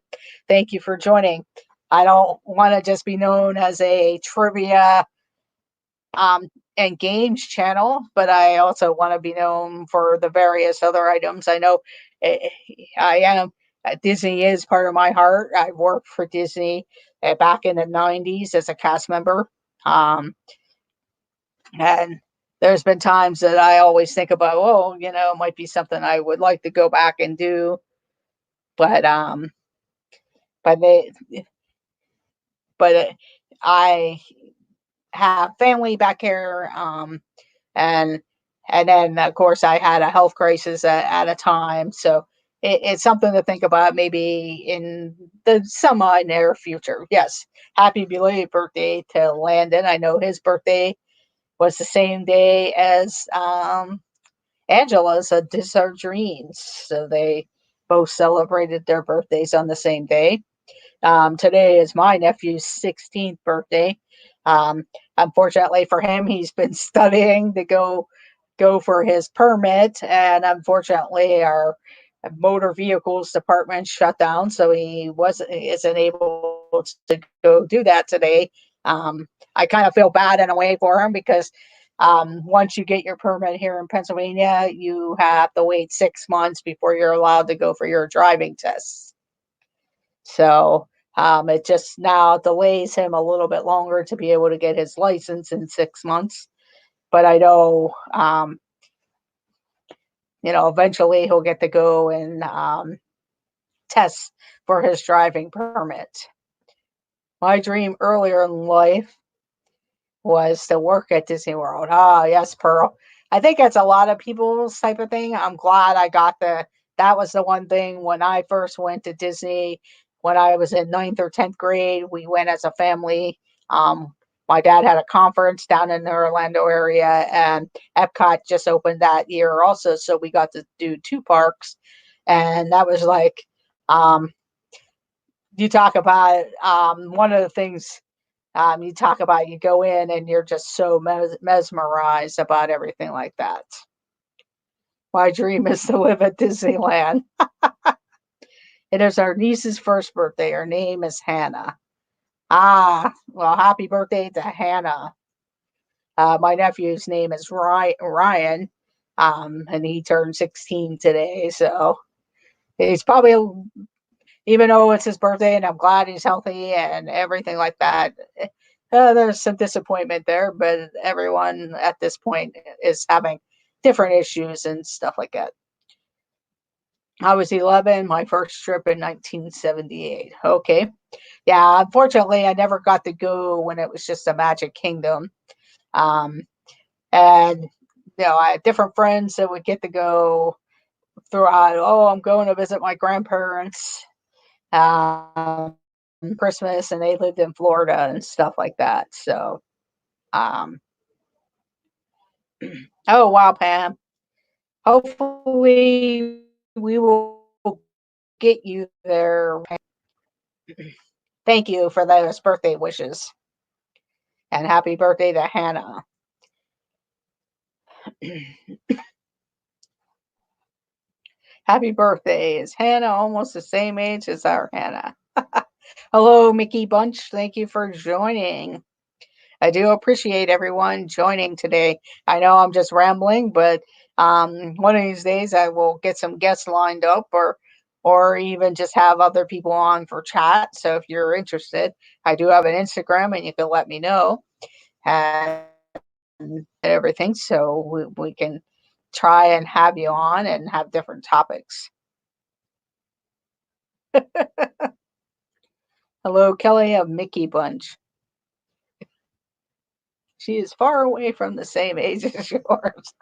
Thank you for joining. I don't want to just be known as a trivia and games channel, but I also want to be known for the various other items. I know eh, I am Disney is part of my heart. I worked for Disney back in the 90s as a cast member. Um, and there's been times that I always think about, oh, it might be something I would like to go back and do, but but they, but I have family back here, and then of course I had a health crisis at a time, so it's something to think about maybe in the semi near future. Yes, happy belated birthday to Landon. I know his birthday was the same day as Angela's, a Dreams, so they both celebrated their birthdays on the same day. Today is my nephew's 16th birthday. Unfortunately for him, he's been studying to go for his permit, and unfortunately, our motor vehicles department shut down, so he isn't able to go do that today. I kind of feel bad in a way for him because once you get your permit here in Pennsylvania, you have to wait 6 months before you're allowed to go for your driving tests. So it just now delays him a little bit longer to be able to get his license in 6 months. But I know, eventually he'll get to go and test for his driving permit. My dream earlier in life was to work at Disney World. Ah, yes, Pearl. I think that's a lot of people's type of thing. I'm glad I got that was the one thing when I first went to Disney when I was in ninth or 10th grade. We went as a family. My dad had a conference down in the Orlando area, and Epcot just opened that year also. So we got to do two parks. And that was like, um, you talk about one of the things you talk about, you go in and you're just so mesmerized about everything like that. My dream is to live at Disneyland. It is our niece's first birthday. Her name is Hannah. Ah, well, happy birthday to Hannah. My nephew's name is Ryan, and he turned 16 today. So he's probably, even though it's his birthday and I'm glad he's healthy and everything like that, there's some disappointment there, but everyone at this point is having different issues and stuff like that. I was 11, my first trip in 1978. Okay. Yeah, unfortunately, I never got to go when it was just a Magic Kingdom. Um, and, I had different friends that would get to go throughout. Oh, I'm going to visit my grandparents. Christmas, and they lived in Florida and stuff like that. So, um, oh wow, Pam. Hopefully, we will get you there. Thank you for those birthday wishes, and happy birthday to Hannah. Happy birthday. Is Hannah almost the same age as our Hannah? Hello, Mickey Bunch. Thank you for joining. I do appreciate everyone joining today. I know I'm just rambling, but one of these days I will get some guests lined up, or even just have other people on for chat. So if you're interested, I do have an Instagram, and you can let me know and everything, so we can try and have you on and have different topics. Hello, Kelly of Mickey Bunch. She is far away from the same age as yours.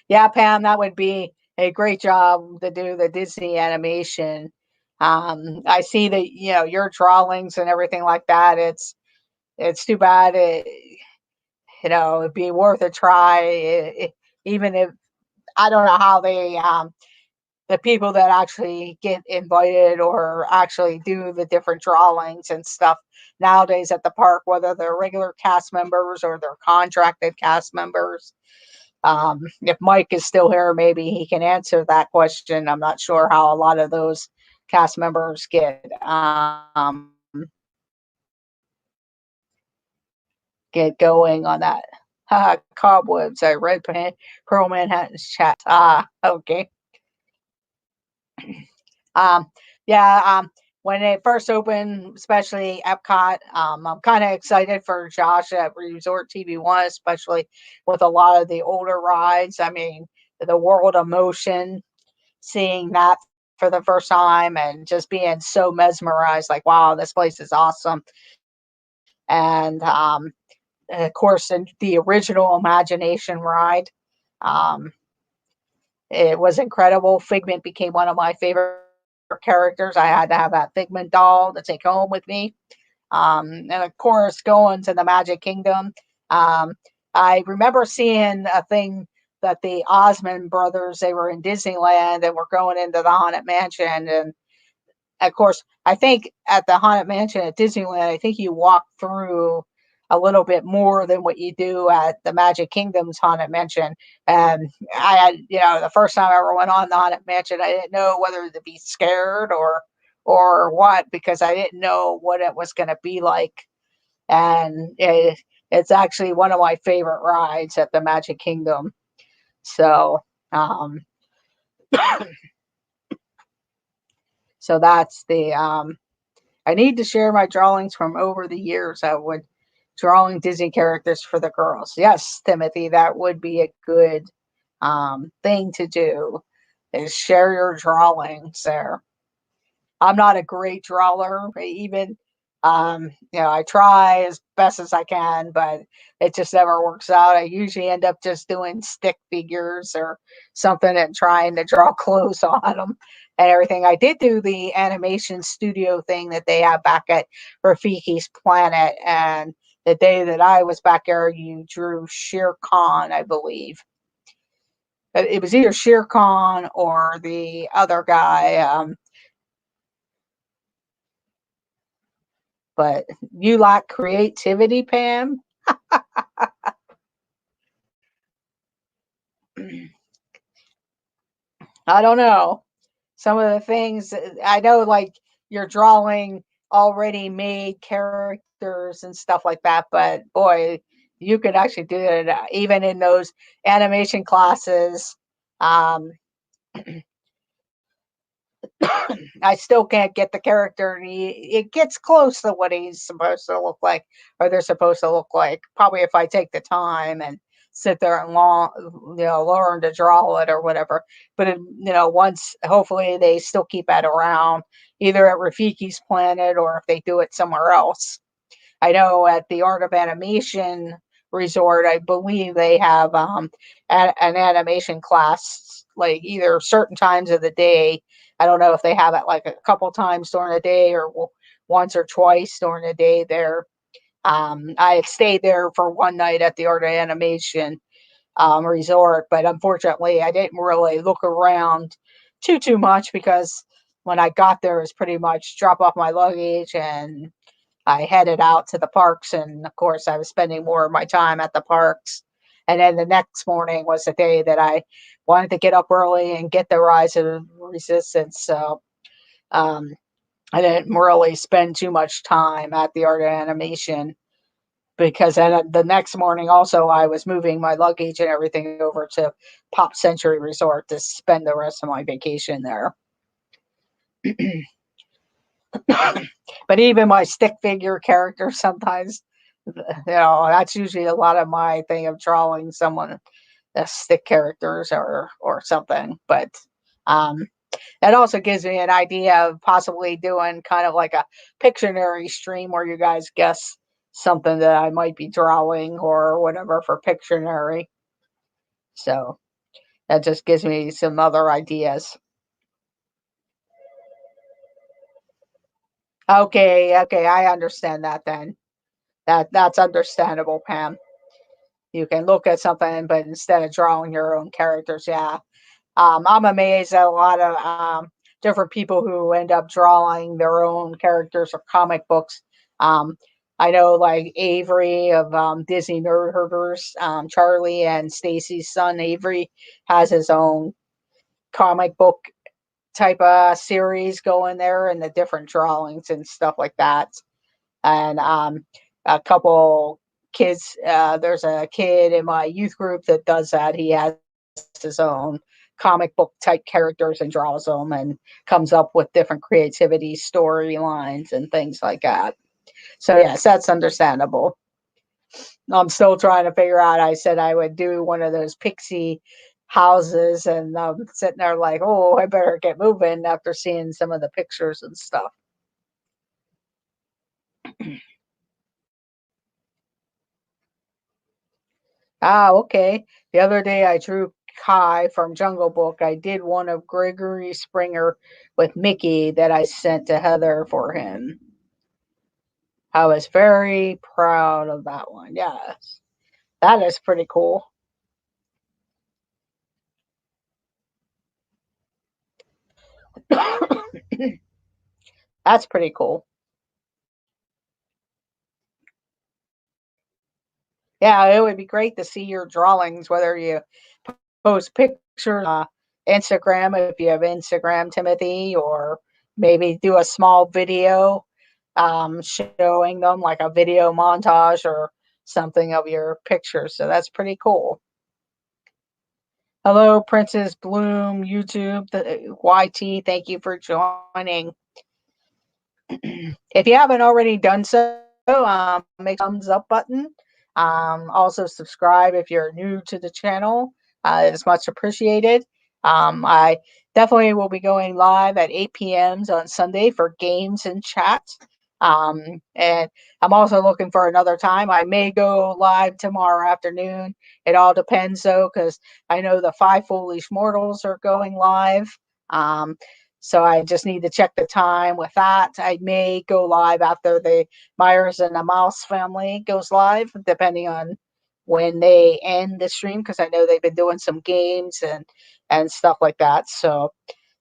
Yeah, Pam, that would be a great job to do the Disney animation. I see that your drawings and everything like that. It's too bad. It'd be worth a try. Even if I don't know how the people that actually get invited or actually do the different drawings and stuff nowadays at the park, whether they're regular cast members or they're contracted cast members. If Mike is still here, maybe he can answer that question. I'm not sure how a lot of those cast members get going on that. Cobwebs. I read Pearl Manhattan's chat. Okay. Um, yeah, when it first opened, especially Epcot, I'm kind of excited for Josh at Resort TV1, especially with a lot of the older rides. I mean, the World of Motion, seeing that for the first time and just being so mesmerized, like, wow, this place is awesome. And of course, in the original Imagination ride, um, it was incredible. Figment became one of my favorite characters. I had to have that Figment doll to take home with me. And of course, going to the Magic Kingdom. Um, I remember seeing a thing that the Osmond brothers, they were in Disneyland and were going into the Haunted Mansion. And of course, I think at the Haunted Mansion at Disneyland, I think you walk through a little bit more than what you do at the Magic Kingdom's Haunted Mansion. And I had, the first time I ever went on the Haunted Mansion, I didn't know whether to be scared or what, because I didn't know what it was going to be like. And it's actually one of my favorite rides at the Magic Kingdom. So, um, so that's the I need to share my drawings from over the years. I would drawing Disney characters for the girls. Yes, Timothy, that would be a good thing to do. Is share your drawings there. I'm not a great drawer, even I try as best as I can, but it just never works out. I usually end up just doing stick figures or something and trying to draw clothes on them and everything. I did do the animation studio thing that they have back at Rafiki's Planet, and the day that I was back there, you drew Shere Khan, I believe. It was either Shere Khan or the other guy. But you lack creativity, Pam? I don't know. Some of the things I know, like you're drawing already made characters and stuff like that, but boy, you could actually do it even in those animation classes. Um, I still can't get the character. It gets close to what he's supposed to look like, or they're supposed to look like. Probably if I take the time and sit there and learn to draw it or whatever. But once hopefully they still keep that around, either at Rafiki's Planet or if they do it somewhere else. I know at the Art of Animation Resort, I believe they have an animation class, like either certain times of the day. I don't know if they have it like a couple times during the day or once or twice during the day there. I had stayed there for one night at the Art of Animation Resort, but unfortunately, I didn't really look around too much because when I got there, it was pretty much drop off my luggage and I headed out to the parks, and of course, I was spending more of my time at the parks. And then the next morning was the day that I wanted to get up early and get the Rise of Resistance. So um, I didn't really spend too much time at the Art of Animation because then the next morning, also, I was moving my luggage and everything over to Pop Century Resort to spend the rest of my vacation there. But even my stick figure characters sometimes, that's usually a lot of my thing of drawing someone stick characters or something. But um, that also gives me an idea of possibly doing kind of like a Pictionary stream where you guys guess something that I might be drawing or whatever for Pictionary. So that just gives me some other ideas. Okay, I understand that then. That's understandable, Pam. You can look at something, but instead of drawing your own characters, yeah. I'm amazed at a lot of different people who end up drawing their own characters or comic books. Um, I know, like Avery of Disney Nerd Herders, Charlie and Stacy's son Avery has his own comic book type of series going there and the different drawings and stuff like that. And a couple kids, there's a kid in my youth group that does that. He has his own comic book type characters and draws them and comes up with different creativity storylines and things like that. So yes, that's understandable. I'm still trying to figure out. I said I would do one of those pixie houses, and I'm sitting there like, oh, I better get moving after seeing some of the pictures and stuff. Ah, okay. The other day I drew Kai from Jungle Book. I did one of Gregory Springer with Mickey that I sent to Heather for him. I was very proud of that one. Yes, that is pretty cool. That's pretty cool. Yeah, it would be great to see your drawings, whether you post pictures Instagram if you have Instagram, Timothy, or maybe do a small video showing them like a video montage or something of your pictures. So that's pretty cool. Hello, Princess Bloom, YouTube, the YT. Thank you for joining. If you haven't already done so, make a thumbs up button. Also, subscribe if you're new to the channel. It's much appreciated. I definitely will be going live at 8 p.m. on Sunday for games and chat. And I'm also looking for another time. I may go live tomorrow afternoon. It all depends, though, because I know the Five Foolish Mortals are going live. Um, so I just need to check the time with that. I may go live after the Myers and the Mouse family goes live, depending on when they end the stream, because I know they've been doing some games and stuff like that. So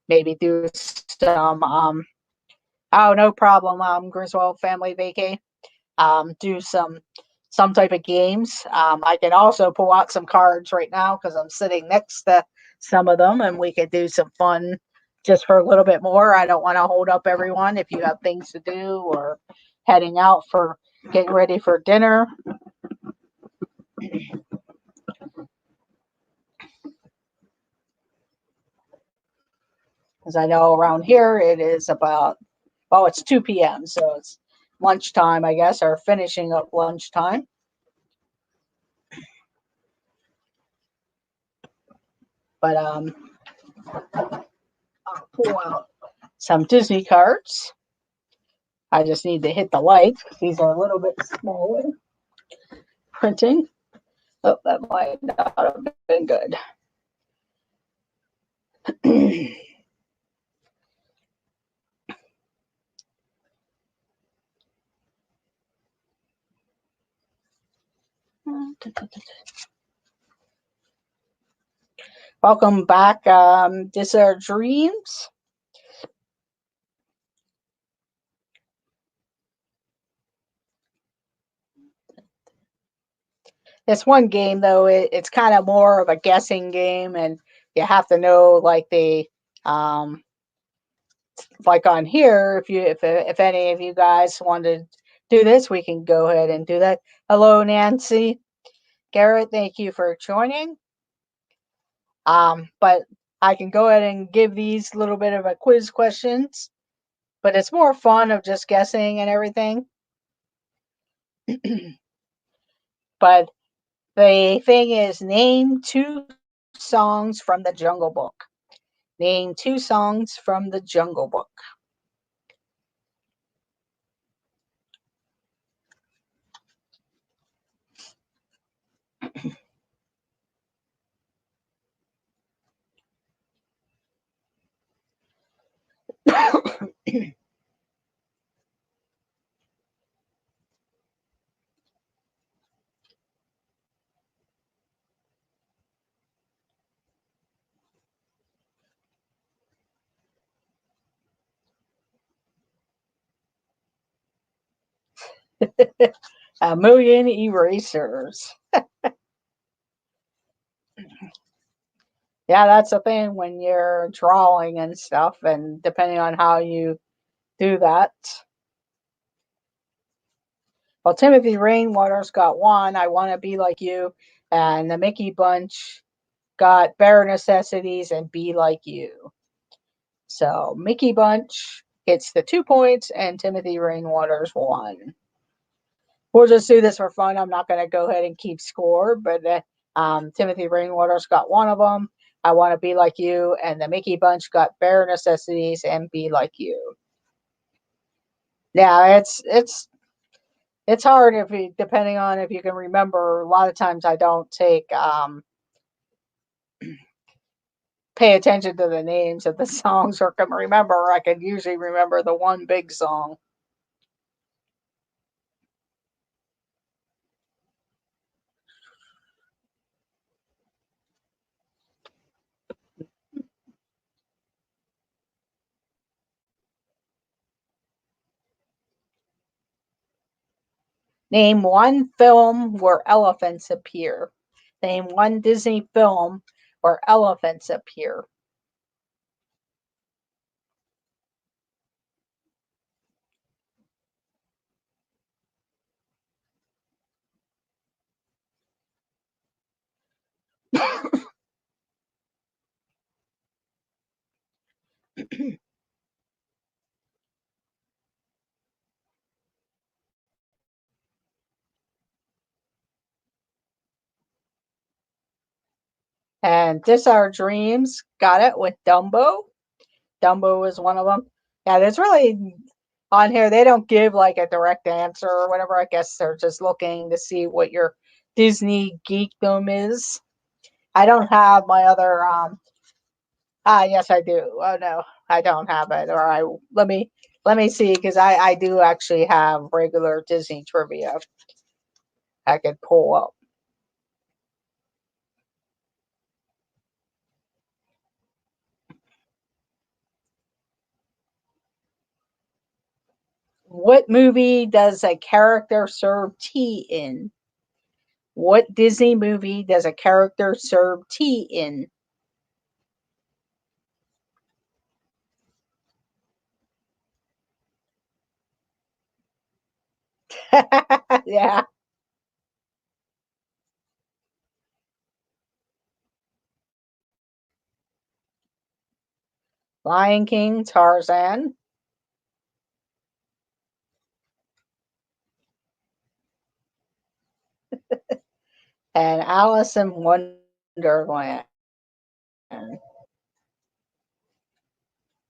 maybe do some oh, no problem, Griswold family vacay. Do some type of games. I can also pull out some cards right now because I'm sitting next to some of them, and we could do some fun just for a little bit more. I don't want to hold up everyone if you have things to do or heading out for getting ready for dinner. Because I know around here it is about, oh, it's 2 p.m., so it's lunchtime, I guess, or finishing up lunchtime. But I'll pull out some Disney cards. I just need to hit the lights because these are a little bit smaller. Printing. Oh, that might not have been good. Welcome back. These are dreams. This one game though, it's kind of more of a guessing game, and you have to know like the like on here. If any of you guys want to do this, we can go ahead and do that. Hello, Nancy, Garrett. Thank you for joining. But I can go ahead and give these little bit of a quiz questions, but it's more fun of just guessing and everything. But the thing is, name two songs from the Jungle Book. Name two songs from the Jungle Book. A Million Erasers. Yeah, that's the thing when you're drawing and stuff, and depending on how you do that. Well, Timothy Rainwater's got one, I Want to Be Like You, and the Mickey Bunch got Bare Necessities and Be Like You. So Mickey Bunch gets the 2 points, and Timothy Rainwater's one. We'll just do this for fun. I'm not going to go ahead and keep score, but Timothy Rainwater's got one of them. I Want to Be Like You, and the Mickey Bunch got Bare Necessities and Be Like You. Yeah, it's hard if you, depending on if you can remember. A lot of times I don't take pay attention to the names of the songs or can remember. I can usually remember the one big song. Name one film where elephants appear. Name one Disney film where elephants appear. And This Our Dreams got it with Dumbo. Dumbo is one of them. Yeah, there's really on here, they don't give like a direct answer or whatever. I guess they're just looking to see what your Disney geekdom is. I don't have my other yes I do. Oh no, I don't have it. Or I let me see because I do actually have regular Disney trivia I could pull up. What movie does a character serve tea in? What Disney movie does a character serve tea in? Yeah. Lion King, Tarzan, and Alice in Wonderland.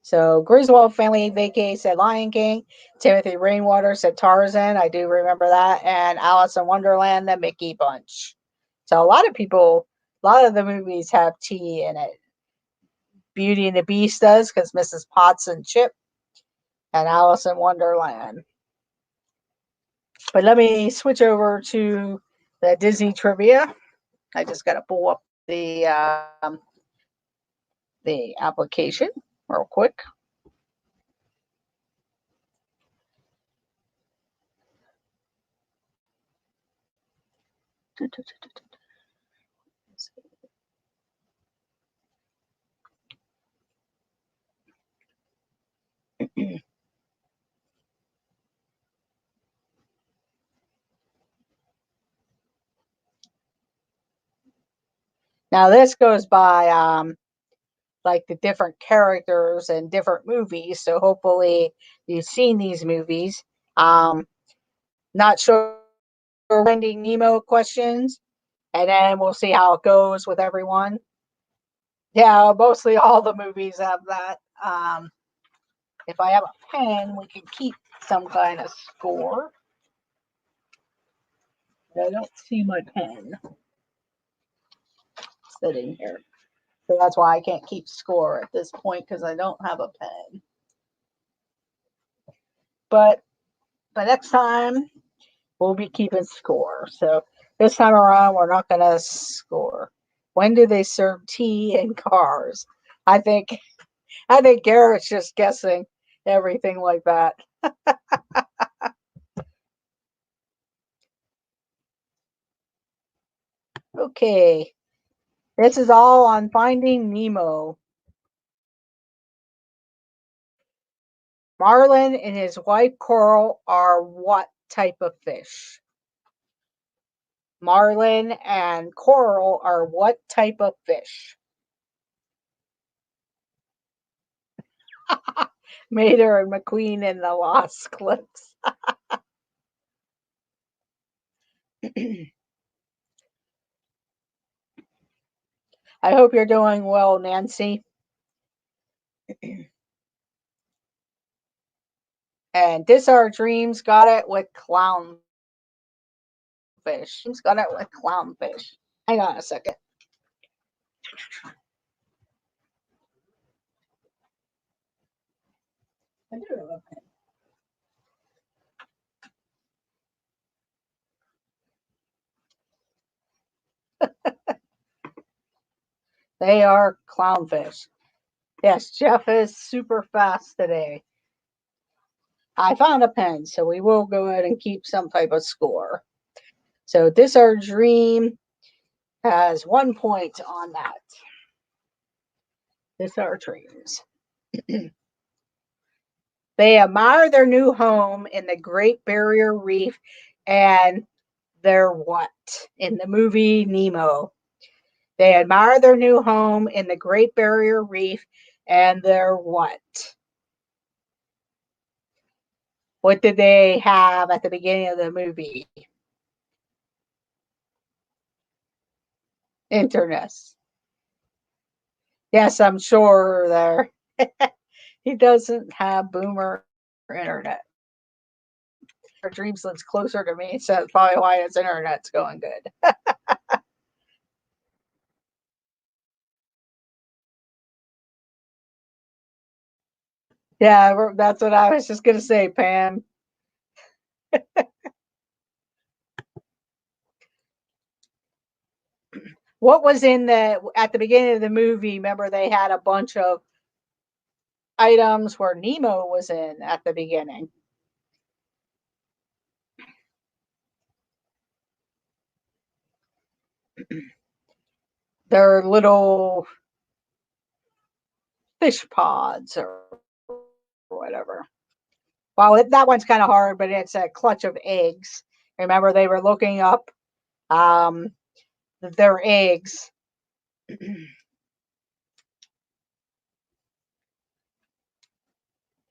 So Griswold Family Vacay said Lion King. Timothy Rainwater said Tarzan. I do remember that. And Alice in Wonderland, the Mickey Bunch. So a lot of people, a lot of the movies have tea in it. Beauty and the Beast does because Mrs. Potts and Chip, and Alice in Wonderland. But let me switch over to the Disney trivia. I just got to pull up the application real quick. Now this goes by like the different characters and different movies. So hopefully you've seen these movies. Not sure Finding Nemo questions, and then we'll see how it goes with everyone. Yeah, mostly all the movies have that. If I have a pen, we can keep some kind of score. I don't see my pen sitting here. So that's why I can't keep score at this point because I don't have a pen. But next time we'll be keeping score. So this time around we're not gonna score. When do they serve tea in cars? I think I think Garrett's just guessing everything like that. Okay. This is all on Finding Nemo. Marlin and his wife Coral are what type of fish? Marlin and Coral are what type of fish? Mater and McQueen in the Lost Clips. I hope you're doing well, Nancy. And this our dreams got it with clownfish. Got it with clownfish. Hang on a second. They are clownfish. Yes, Jeff is super fast today. I found a pen, so we will go ahead and keep some type of score. So this our dream has 1 point on that. This our dreams. They admire their new home in the Great Barrier Reef and their what? In the movie Nemo. They admire their new home in the Great Barrier Reef and their what? What did they have at the beginning of the movie? Internet. Yes, I'm sure there. He doesn't have boomer internet. Our dreams lives closer to me, so that's probably why his internet's going good. Yeah, that's what I was just gonna say, Pam. What was in the at the beginning of the movie? Remember, they had a bunch of items where Nemo was in at the beginning. They're little fish pods or whatever. Well, that one's kind of hard, but it's a clutch of eggs. Remember, they were looking up um, their eggs.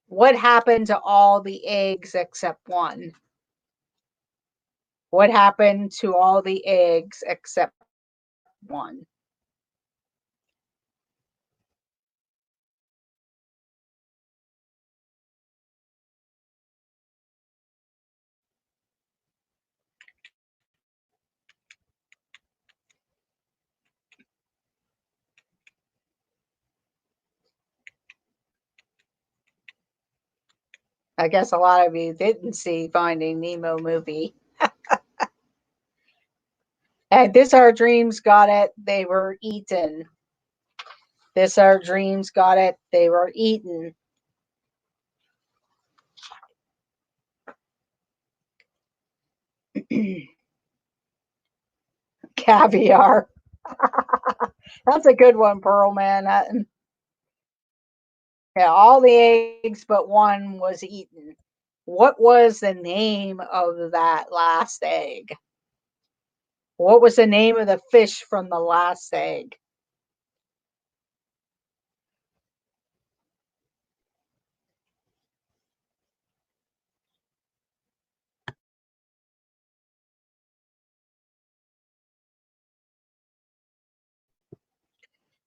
What happened to all the eggs except one? What happened to all the eggs except one? I guess a lot of you didn't see Finding Nemo movie. And this our dreams got it. They were eaten. This our dreams got it. They were eaten. Caviar. That's a good one, Pearl Man. Yeah, all the eggs but one was eaten. What was the name of that last egg? What was the name of the fish from the last egg?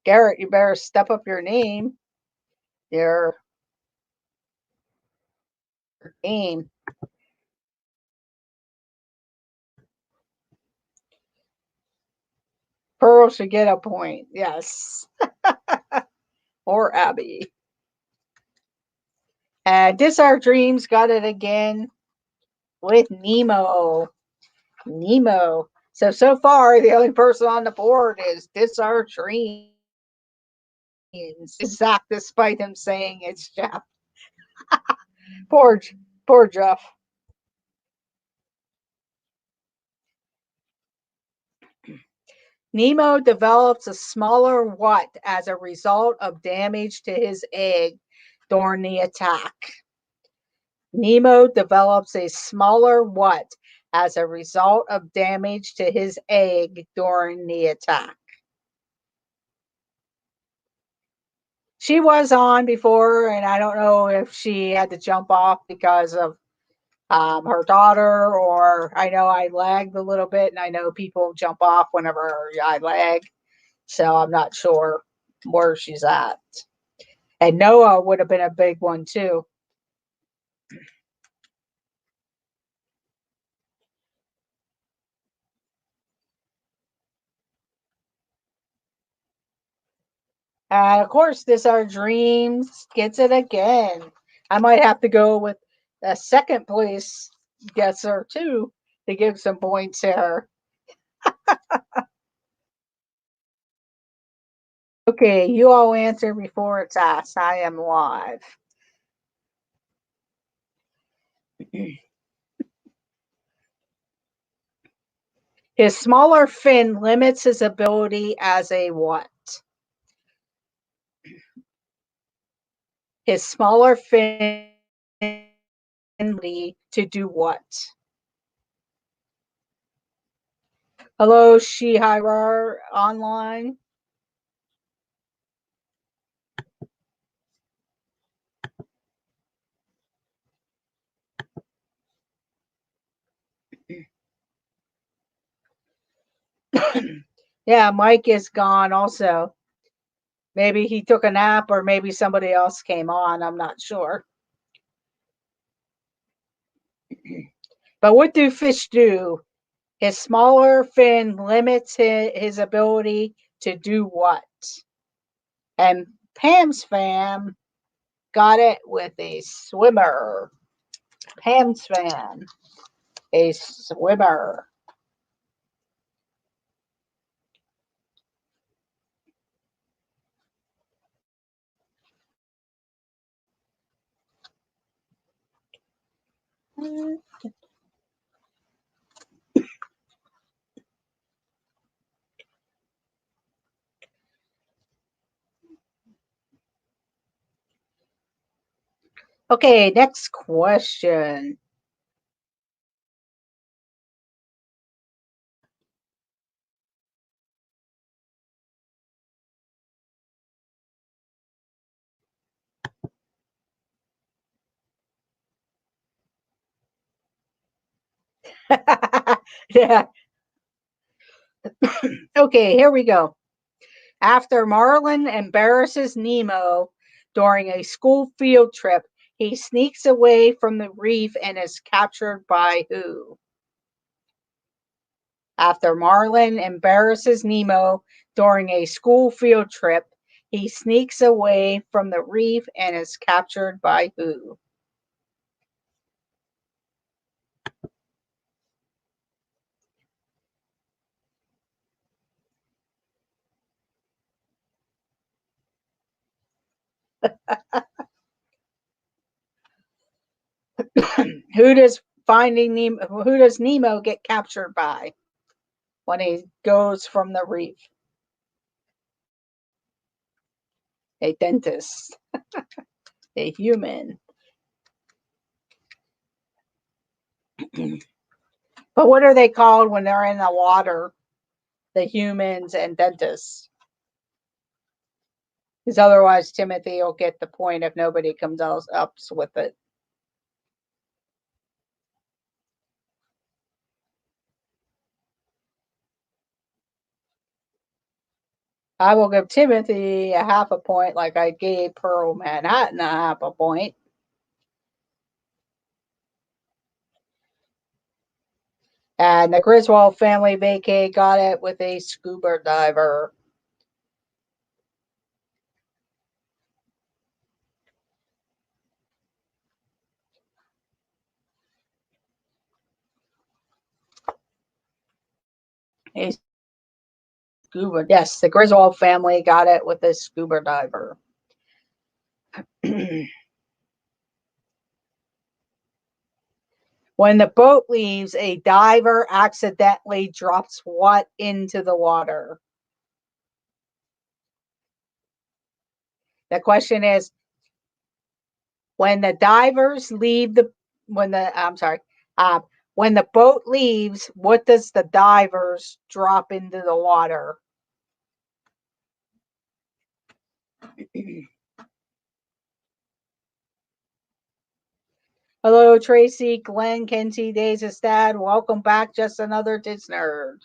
Garrett, you better step up your name. Your game. Pearl should get a point. Yes. Or Abby. And This Our Dreams got it again with Nemo. Nemo. So far, the only person on the board is This Our Dreams. Zach, despite him saying it's Jeff. Poor, poor Jeff. Nemo develops a smaller what as a result of damage to his egg during the attack. Nemo develops a smaller what as a result of damage to his egg during the attack. She was on before, and I don't know if she had to jump off because of her daughter, or I know I lagged a little bit, and I know people jump off whenever I lag, so I'm not sure where she's at. And Noah would have been a big one too. And of course, this Our Dreams gets it again. I might have to go with a second place guesser too to give some points to her. Okay, you all answer before it's asked. I am live. His smaller fin limits his ability as a what? His smaller fin to do what? Hello, Shihirar online. Yeah, Mike is gone also. Maybe he took a nap or maybe somebody else came on. I'm not sure. But what do fish do? His smaller fin limits his ability to do what? And Pam's fam got it with a swimmer. Pam's fam, a swimmer. Okay, next question. Yeah. Okay, here we go. After Marlin embarrasses Nemo during a school field trip, he sneaks away from the reef and is captured by who? After Marlin embarrasses Nemo during a school field trip, he sneaks away from the reef and is captured by who? Who does Nemo get captured by when he goes from the reef? A dentist, a human. But what are they called when they're in the water? The humans and dentists. Because otherwise, Timothy will get the point if nobody comes up with it. I will give Timothy a half a point, like I gave Pearl Manhattan a half a point. And the Griswold family vacay got it with a scuba diver. A scuba, yes, the Griswold family got it with a scuba diver. When the boat leaves, a diver accidentally drops what into the water? The question is, when the divers leave the when the I'm sorry, uh, when the boat leaves, what does the divers drop into the water? Hello, Tracy, Glenn, Kenzie, Days' dad. Welcome back. Just another Dis Nerd.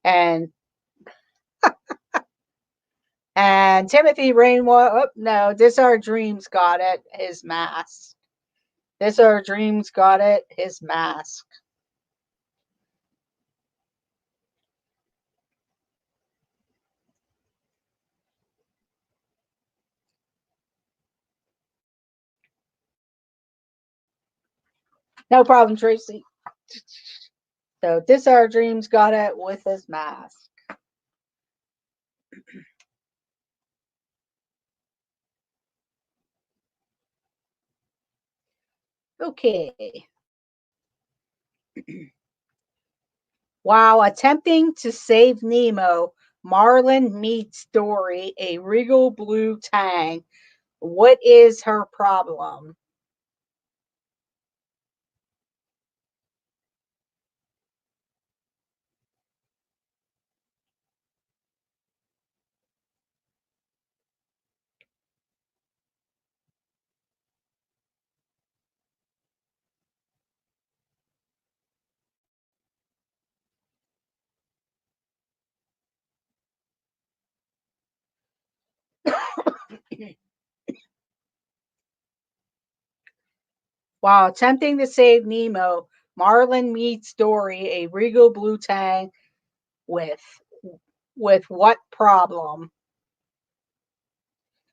And Timothy Rainwater. Oh, no, This Our Dreams got it. His mask. This Our Dreams got it. His mask. No problem, Tracy. So This Our Dreams got it with his mask. Okay. While attempting to save Nemo, Marlin meets Dory, a regal blue tang. What is her problem? While attempting to save Nemo, Marlin meets Dory, a regal blue tang, with what problem?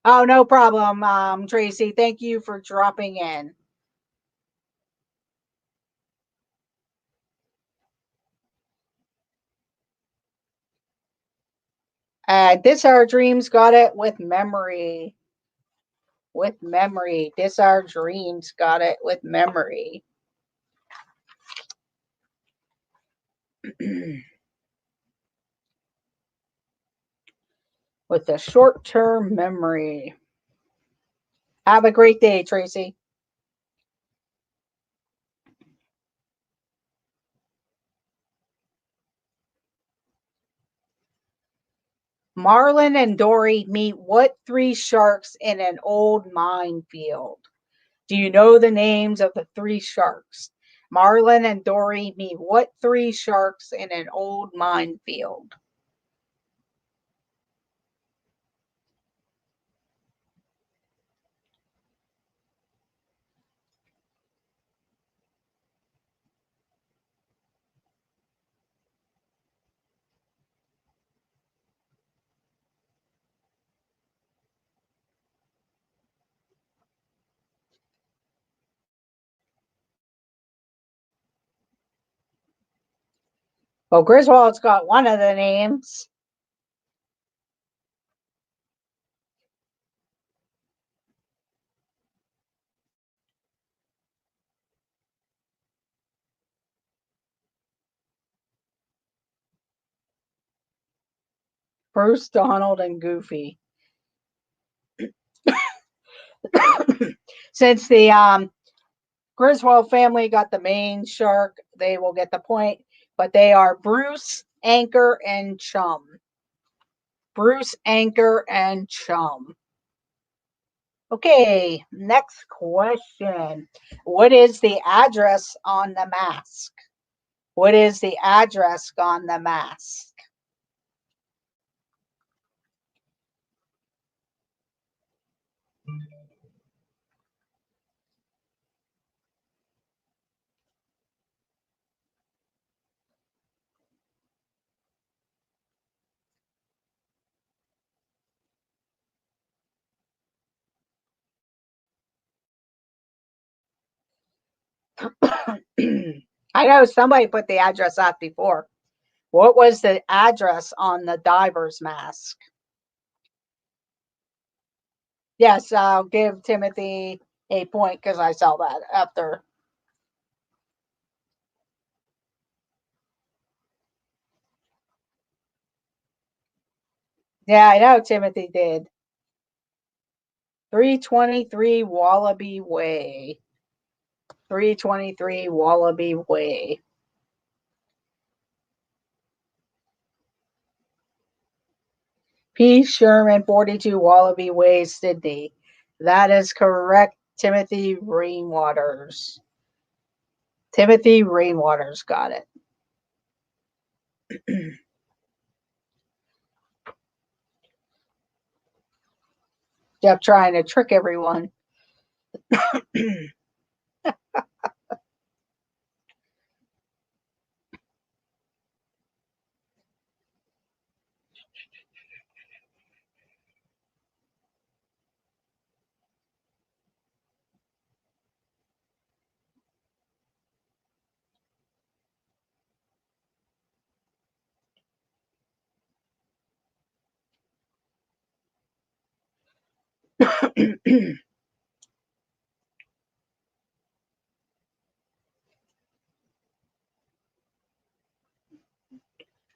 Oh, no problem, Tracy. Thank you for dropping in. This Our Dreams got it with memory. With memory. This Our Dreams got it with memory. With a short term memory. Have a great day, Tracy. Marlin and Dory meet what three sharks in an old minefield? Do you know the names of the three sharks? Marlin and Dory meet what three sharks in an old minefield? Well, Griswold's got one of the names. Bruce, Donald, and Goofy. Since the Griswold family got the main shark, they will get the point. But they are Bruce, Anchor, and Chum. Bruce, Anchor, and Chum. Okay, next question. What is the address on the mask? What is the address on the mask? I know somebody put the address out before. What was the address on the diver's mask? Yes, I'll give Timothy a point because I saw that after. Yeah, I know Timothy did. 323 Wallaby Way. 323 Wallaby Way. P. Sherman, 42 Wallaby Way, Sydney. That is correct, Timothy Rainwaters. Timothy Rainwaters got it. Jeff trying to trick everyone.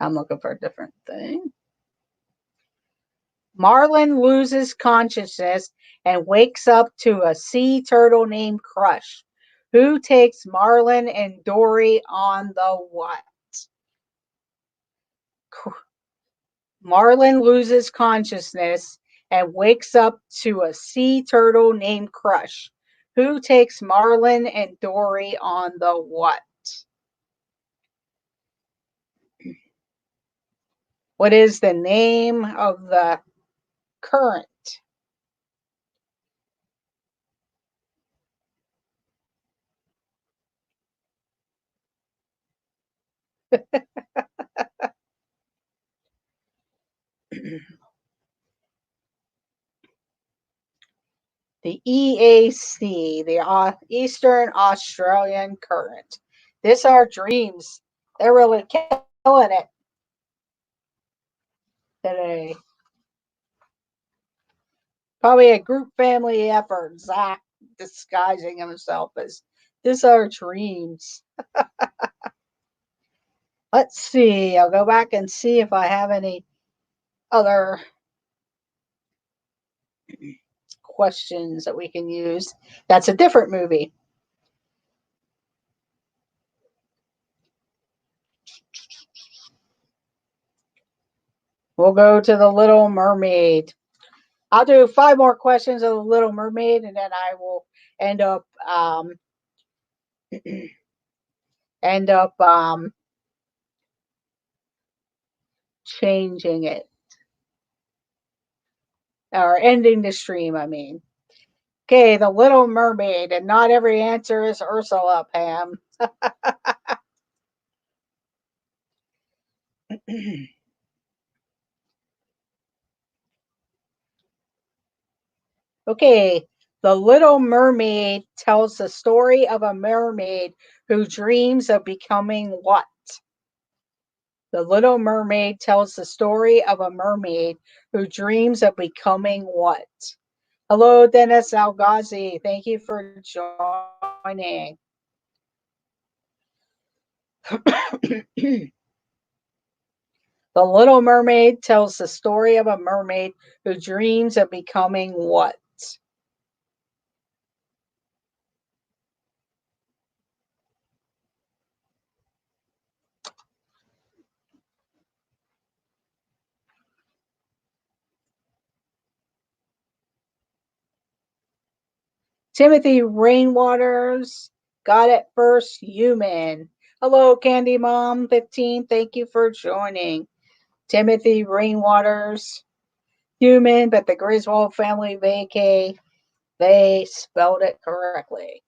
I'm looking for a different thing. Marlin loses consciousness and wakes up to a sea turtle named Crush. Who takes Marlin and Dory on the what? Marlin loses consciousness and wakes up to a sea turtle named Crush. Who takes Marlin and Dory on the what? What is the name of the current? The EAC, the Eastern Australian Current. This are dreams. They're really killing it today. Probably a group family effort. Zach disguising himself as this are dreams. Let's see. I'll go back and see if I have any other questions that we can use. That's a different movie. We'll go to The Little Mermaid. I'll do 5 more questions of The Little Mermaid, and then I will end up end up changing it or ending the stream. I mean, okay, The Little Mermaid, and not every answer is Ursula, Pam. Okay, The Little Mermaid tells the story of a mermaid who dreams of becoming what? The Little Mermaid tells the story of a mermaid who dreams of becoming what? Hello, Dennis Algazi. Thank you for joining. The Little Mermaid tells the story of a mermaid who dreams of becoming what? Timothy Rainwaters got it first. Human. Hello, Candy Mom 15. Thank you for joining. Timothy Rainwaters. Human, but the Griswold family vacay. They spelled it correctly.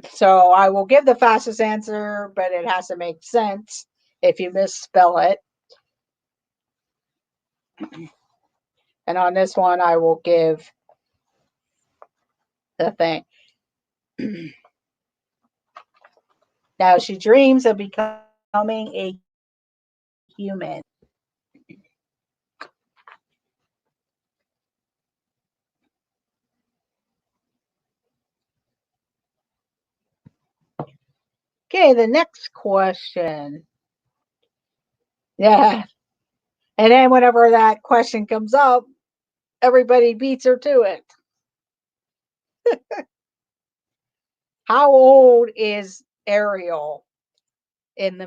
So I will give the fastest answer, but it has to make sense if you misspell it. And on this one, I will give the thing. Now, she dreams of becoming a human. Okay, the next question. Yeah. And then whenever that question comes up, everybody beats her to it. How old is Ariel in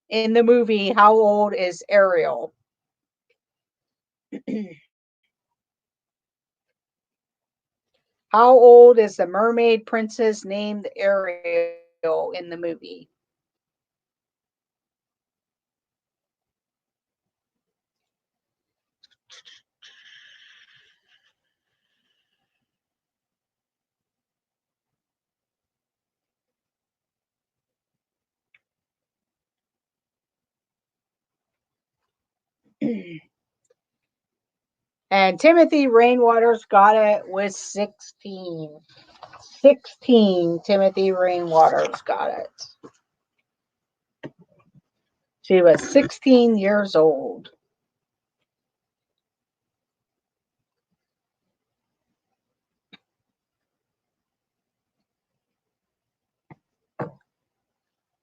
the movie? How old is Ariel? How old is the mermaid princess named Ariel in the movie? And Timothy Rainwaters got it with 16. 16, Timothy Rainwaters got it. She was 16 years old.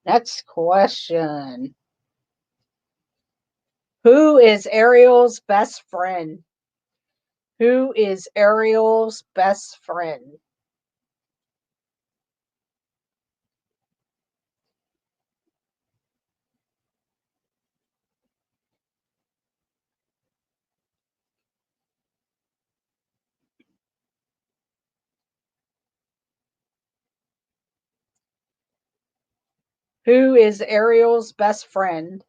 Next question. Who is Ariel's best friend? Who is Ariel's best friend? Who is Ariel's best friend?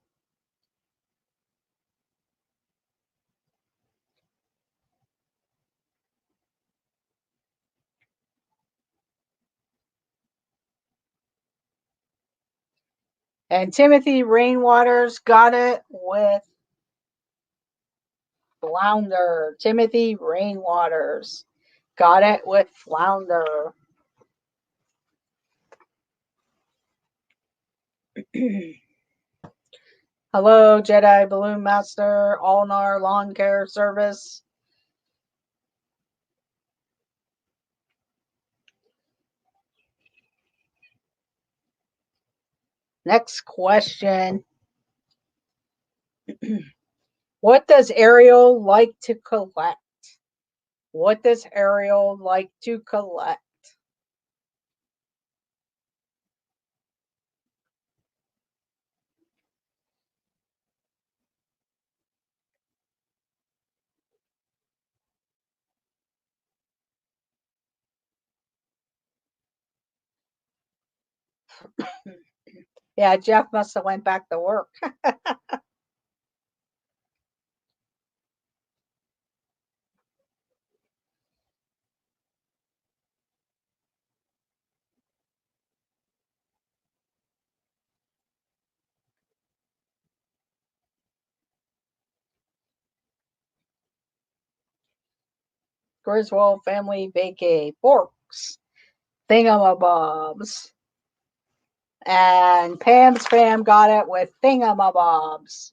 And Timothy Rainwaters got it with Flounder. Timothy Rainwaters got it with Flounder. Hello, Jedi Balloon Master, Allnar Lawn Care Service. Next question. What does Ariel like to collect? What does Ariel like to collect? Yeah, Jeff must have went back to work. Griswold family vacay, forks, thingamabobs. And Pam's fam got it with thingamabobs.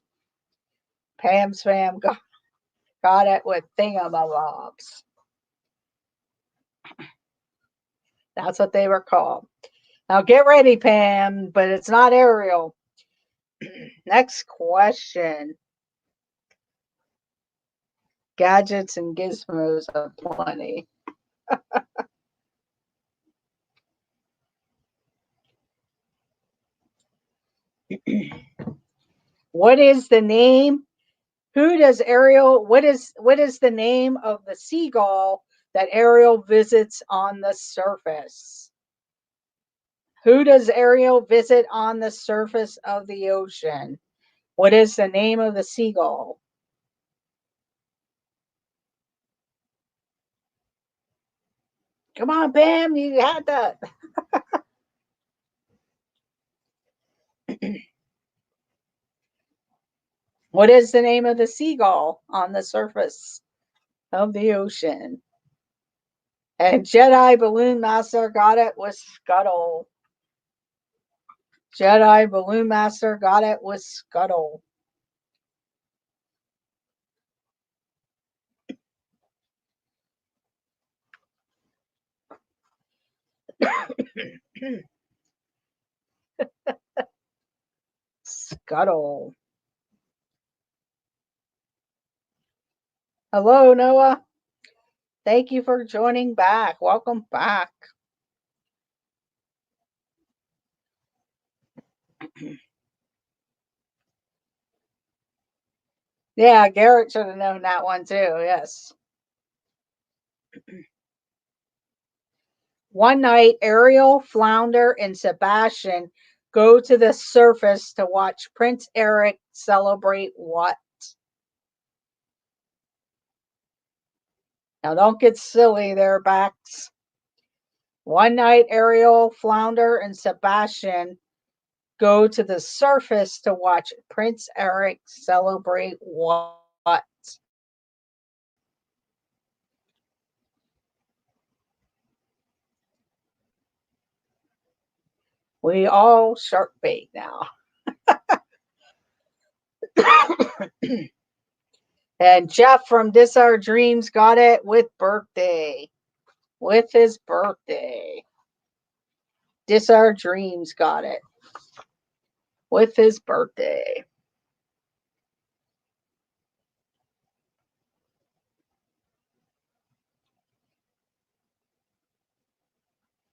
Pam's fam got it with thingamabobs. That's what they were called. Now get ready, Pam, but it's not Ariel. Next question. Gadgets and gizmos aplenty. What is the name? Who does Ariel? What is the name of the seagull that Ariel visits on the surface? Who does Ariel visit on the surface of the ocean? What is the name of the seagull? Come on, Pam, you had that. What is the name of the seagull on the surface of the ocean? And Jedi Balloon Master got it with Scuttle. Jedi Balloon Master got it with Scuttle. Scuttle. Hello, Noah. Thank you for joining back. Welcome back. Yeah, Garrett should have known that one too. Yes. One night, Ariel, Flounder, and Sebastian go to the surface to watch Prince Eric celebrate what? Now, don't get silly there, Bax. One night, Ariel, Flounder, and Sebastian go to the surface to watch Prince Eric celebrate what? We all shark bait now. And Jeff from This Our Dreams got it with birthday. With his birthday. This Our Dreams got it. With his birthday.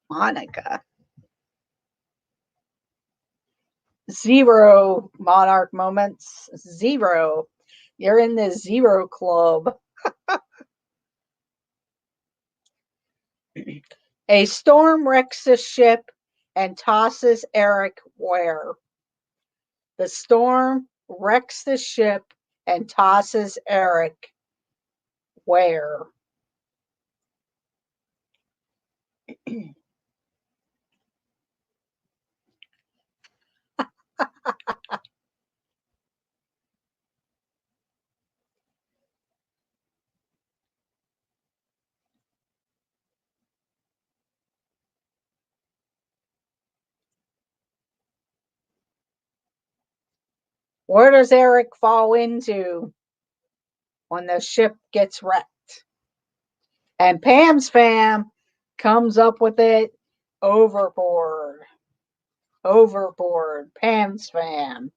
Monica. 0 Monarch moments. 0. You're in the 0 club. A storm wrecks the ship and tosses Eric where? The storm wrecks the ship and tosses Eric where? Where does Eric fall into when the ship gets wrecked? And Pam's fam comes up with it. Overboard. Overboard. Pam's fam.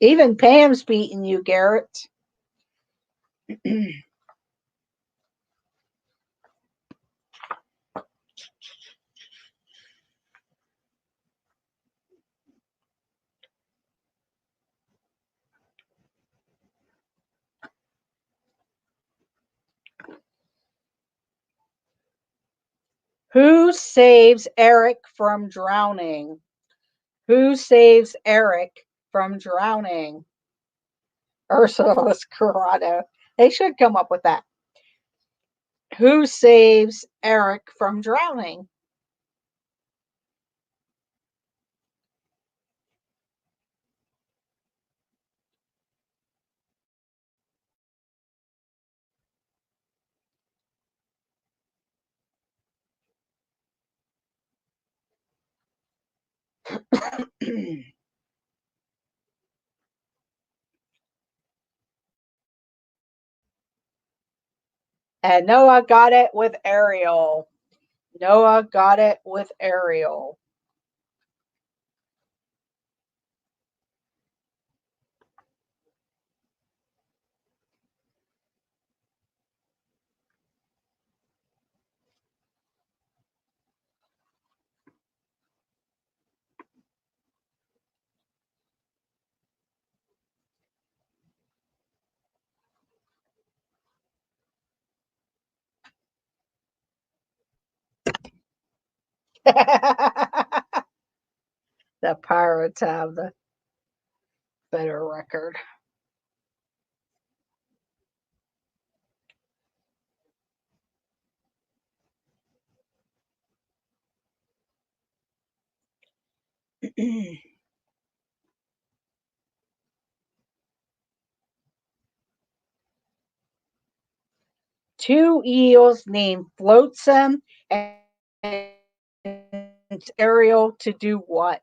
Even Pam's beating you, Garrett. Who saves Eric from drowning? Who saves Eric from drowning? Ursula's Corrado. They should come up with that. Who saves Eric from drowning? And Noah got it with Ariel. Noah got it with Ariel. The Pirates have the better record. Two eels named Flotsam and Ariel to do what?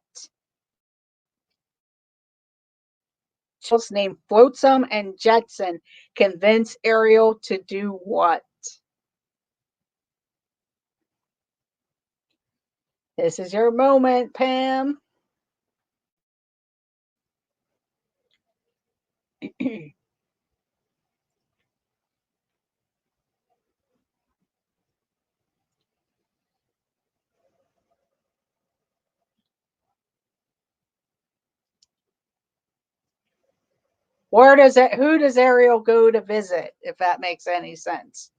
Eels named Flotsam and Jetson convince Ariel to do what? This is your moment, Pam. Who does Ariel go to visit, if that makes any sense?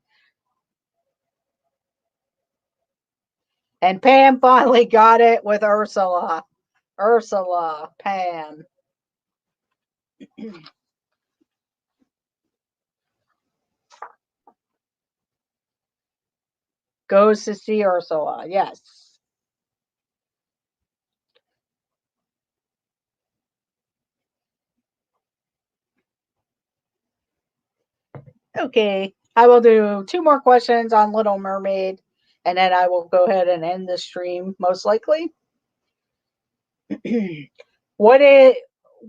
And Pam finally got it with Ursula. Ursula, Pam. Goes to see Ursula, yes. Okay, I will do 2 more questions on Little Mermaid, and then I will go ahead and end the stream, most likely. what is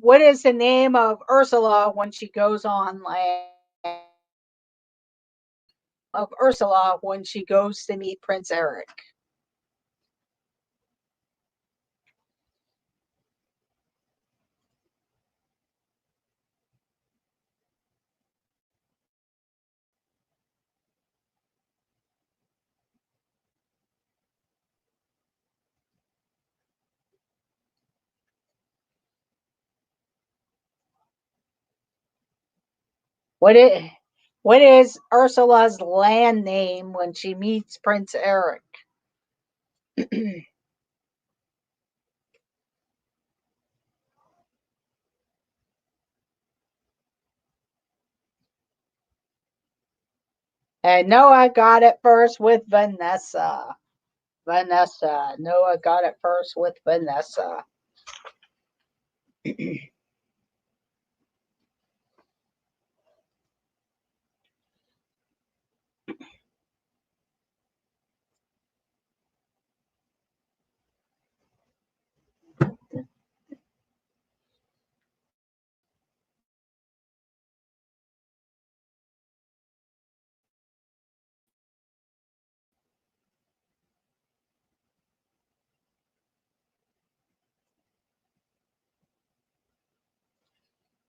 what is the name of Ursula when she goes on land? Of Ursula when she goes to meet Prince Eric? What is what is Ursula's land name when she meets Prince Eric? And Noah got it first with Vanessa. Vanessa. Noah got it first with Vanessa.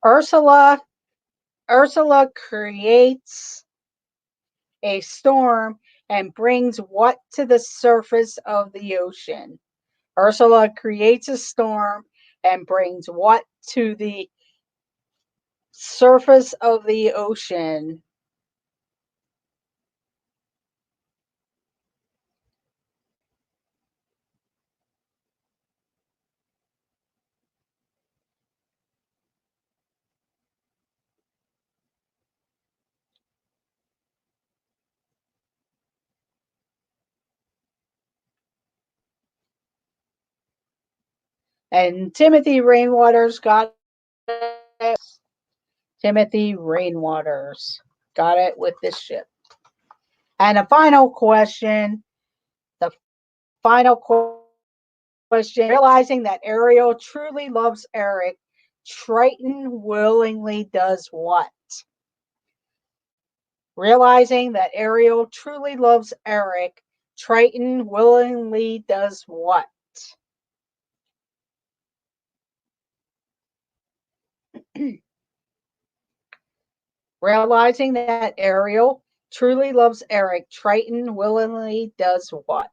Ursula Ursula creates a storm and brings what to the surface of the ocean? Ursula creates a storm and brings what to the surface of the ocean? And Timothy Rainwaters got it. Timothy Rainwaters got it with this ship. And a final question. The final question. Realizing that Ariel truly loves Eric, Triton willingly does what? Realizing that Ariel truly loves Eric, Triton willingly does what? Realizing that Ariel truly loves Eric, Triton willingly does what?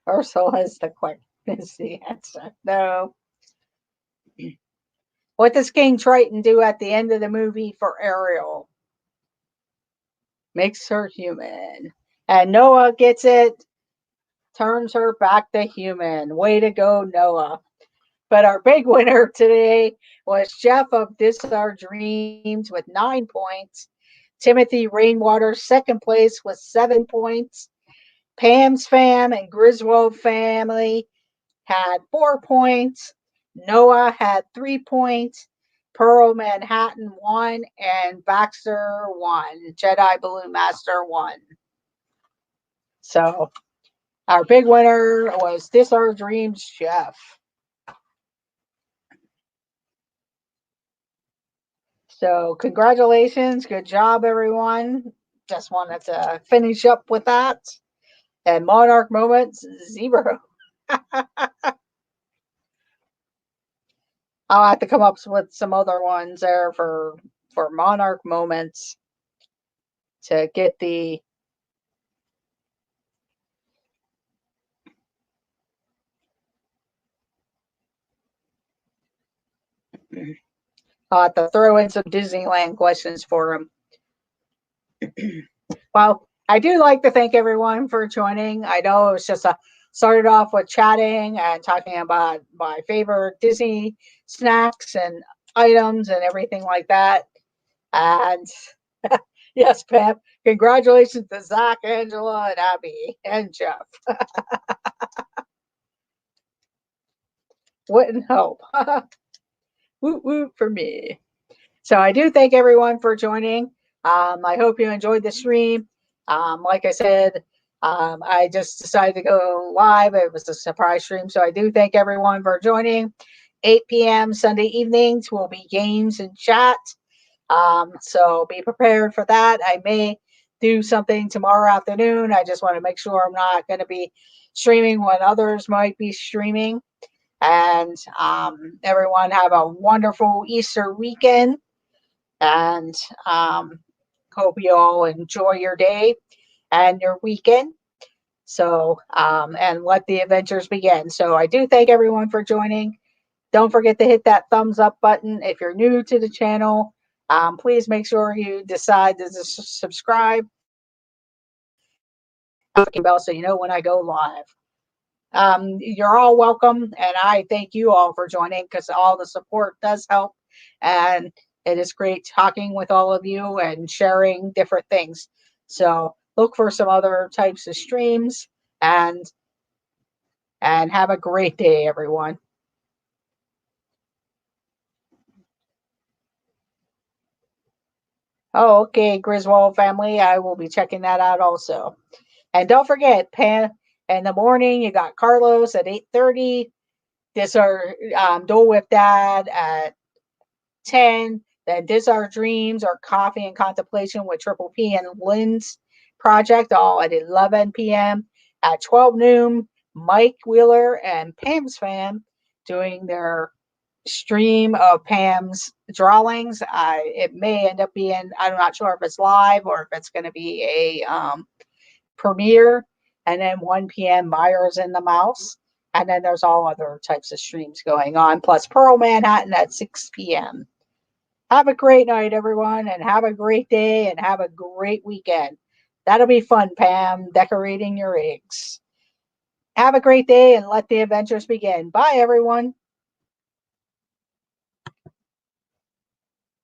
Ursula is the answer. No. What does King Triton do at the end of the movie for Ariel? Makes her human. And Noah gets it, turns her back to human. Way to go, Noah. But our big winner today was Jeff of This Our Dreams with 9 points. Timothy Rainwater, second place with 7 points. Pam's fam and Griswold family had 4 points. Noah had 3 points. Pearl Manhattan 1 and Baxter 1. Jedi Balloon Master 1. So our big winner was This Our Dreams Jeff. So congratulations. Good job, everyone. Just wanted to finish up with that. And Monarch Moments, 0. I'll have to come up with some other ones there for Monarch Moments to get the I'll have to throw in some Disneyland questions for them. Well, I do like to thank everyone for joining. I know it was just started off with chatting and talking about my favorite Disney snacks and items and everything like that. And yes, Pam, congratulations to Zach, Angela, and Abby, and Jeff. Wouldn't help. Woot woot for me. So I do thank everyone for joining. I hope you enjoyed the stream. Like I said, I just decided to go live. It was a surprise stream. So I do thank everyone for joining. 8 p.m. Sunday evenings will be games and chat. So be prepared for that. I may do something tomorrow afternoon. I just want to make sure I'm not going to be streaming when others might be streaming. And everyone have a wonderful Easter weekend. And hope you all enjoy your day and your weekend. So, and let the adventures begin. So, I do thank everyone for joining. Don't forget to hit that thumbs up button. If you're new to the channel, please make sure you decide to subscribe. Bell so you know when I go live. You're all welcome, and I thank you all for joining because all the support does help, and it is great talking with all of you and sharing different things. So look for some other types of streams, and have a great day, everyone. Oh, okay, Griswold family, I will be checking that out also. And don't forget, Pam, in the morning you got Carlos at 8:30. This are Dole Whip Dad at 10. Then This Our Dreams or Coffee and Contemplation with Triple P and Lynn's project, all at 11 p.m. At 12 noon, Mike Wheeler and Pam's Fam doing their stream of Pam's drawings. It may end up being, I'm not sure if it's live or if it's going to be a premiere. And then 1 p.m., Myers and the Mouse. And then there's all other types of streams going on, plus Pearl Manhattan at 6 p.m. Have a great night, everyone, and have a great day and have a great weekend. That'll be fun, Pam, decorating your eggs. Have a great day and let the adventures begin. Bye, everyone.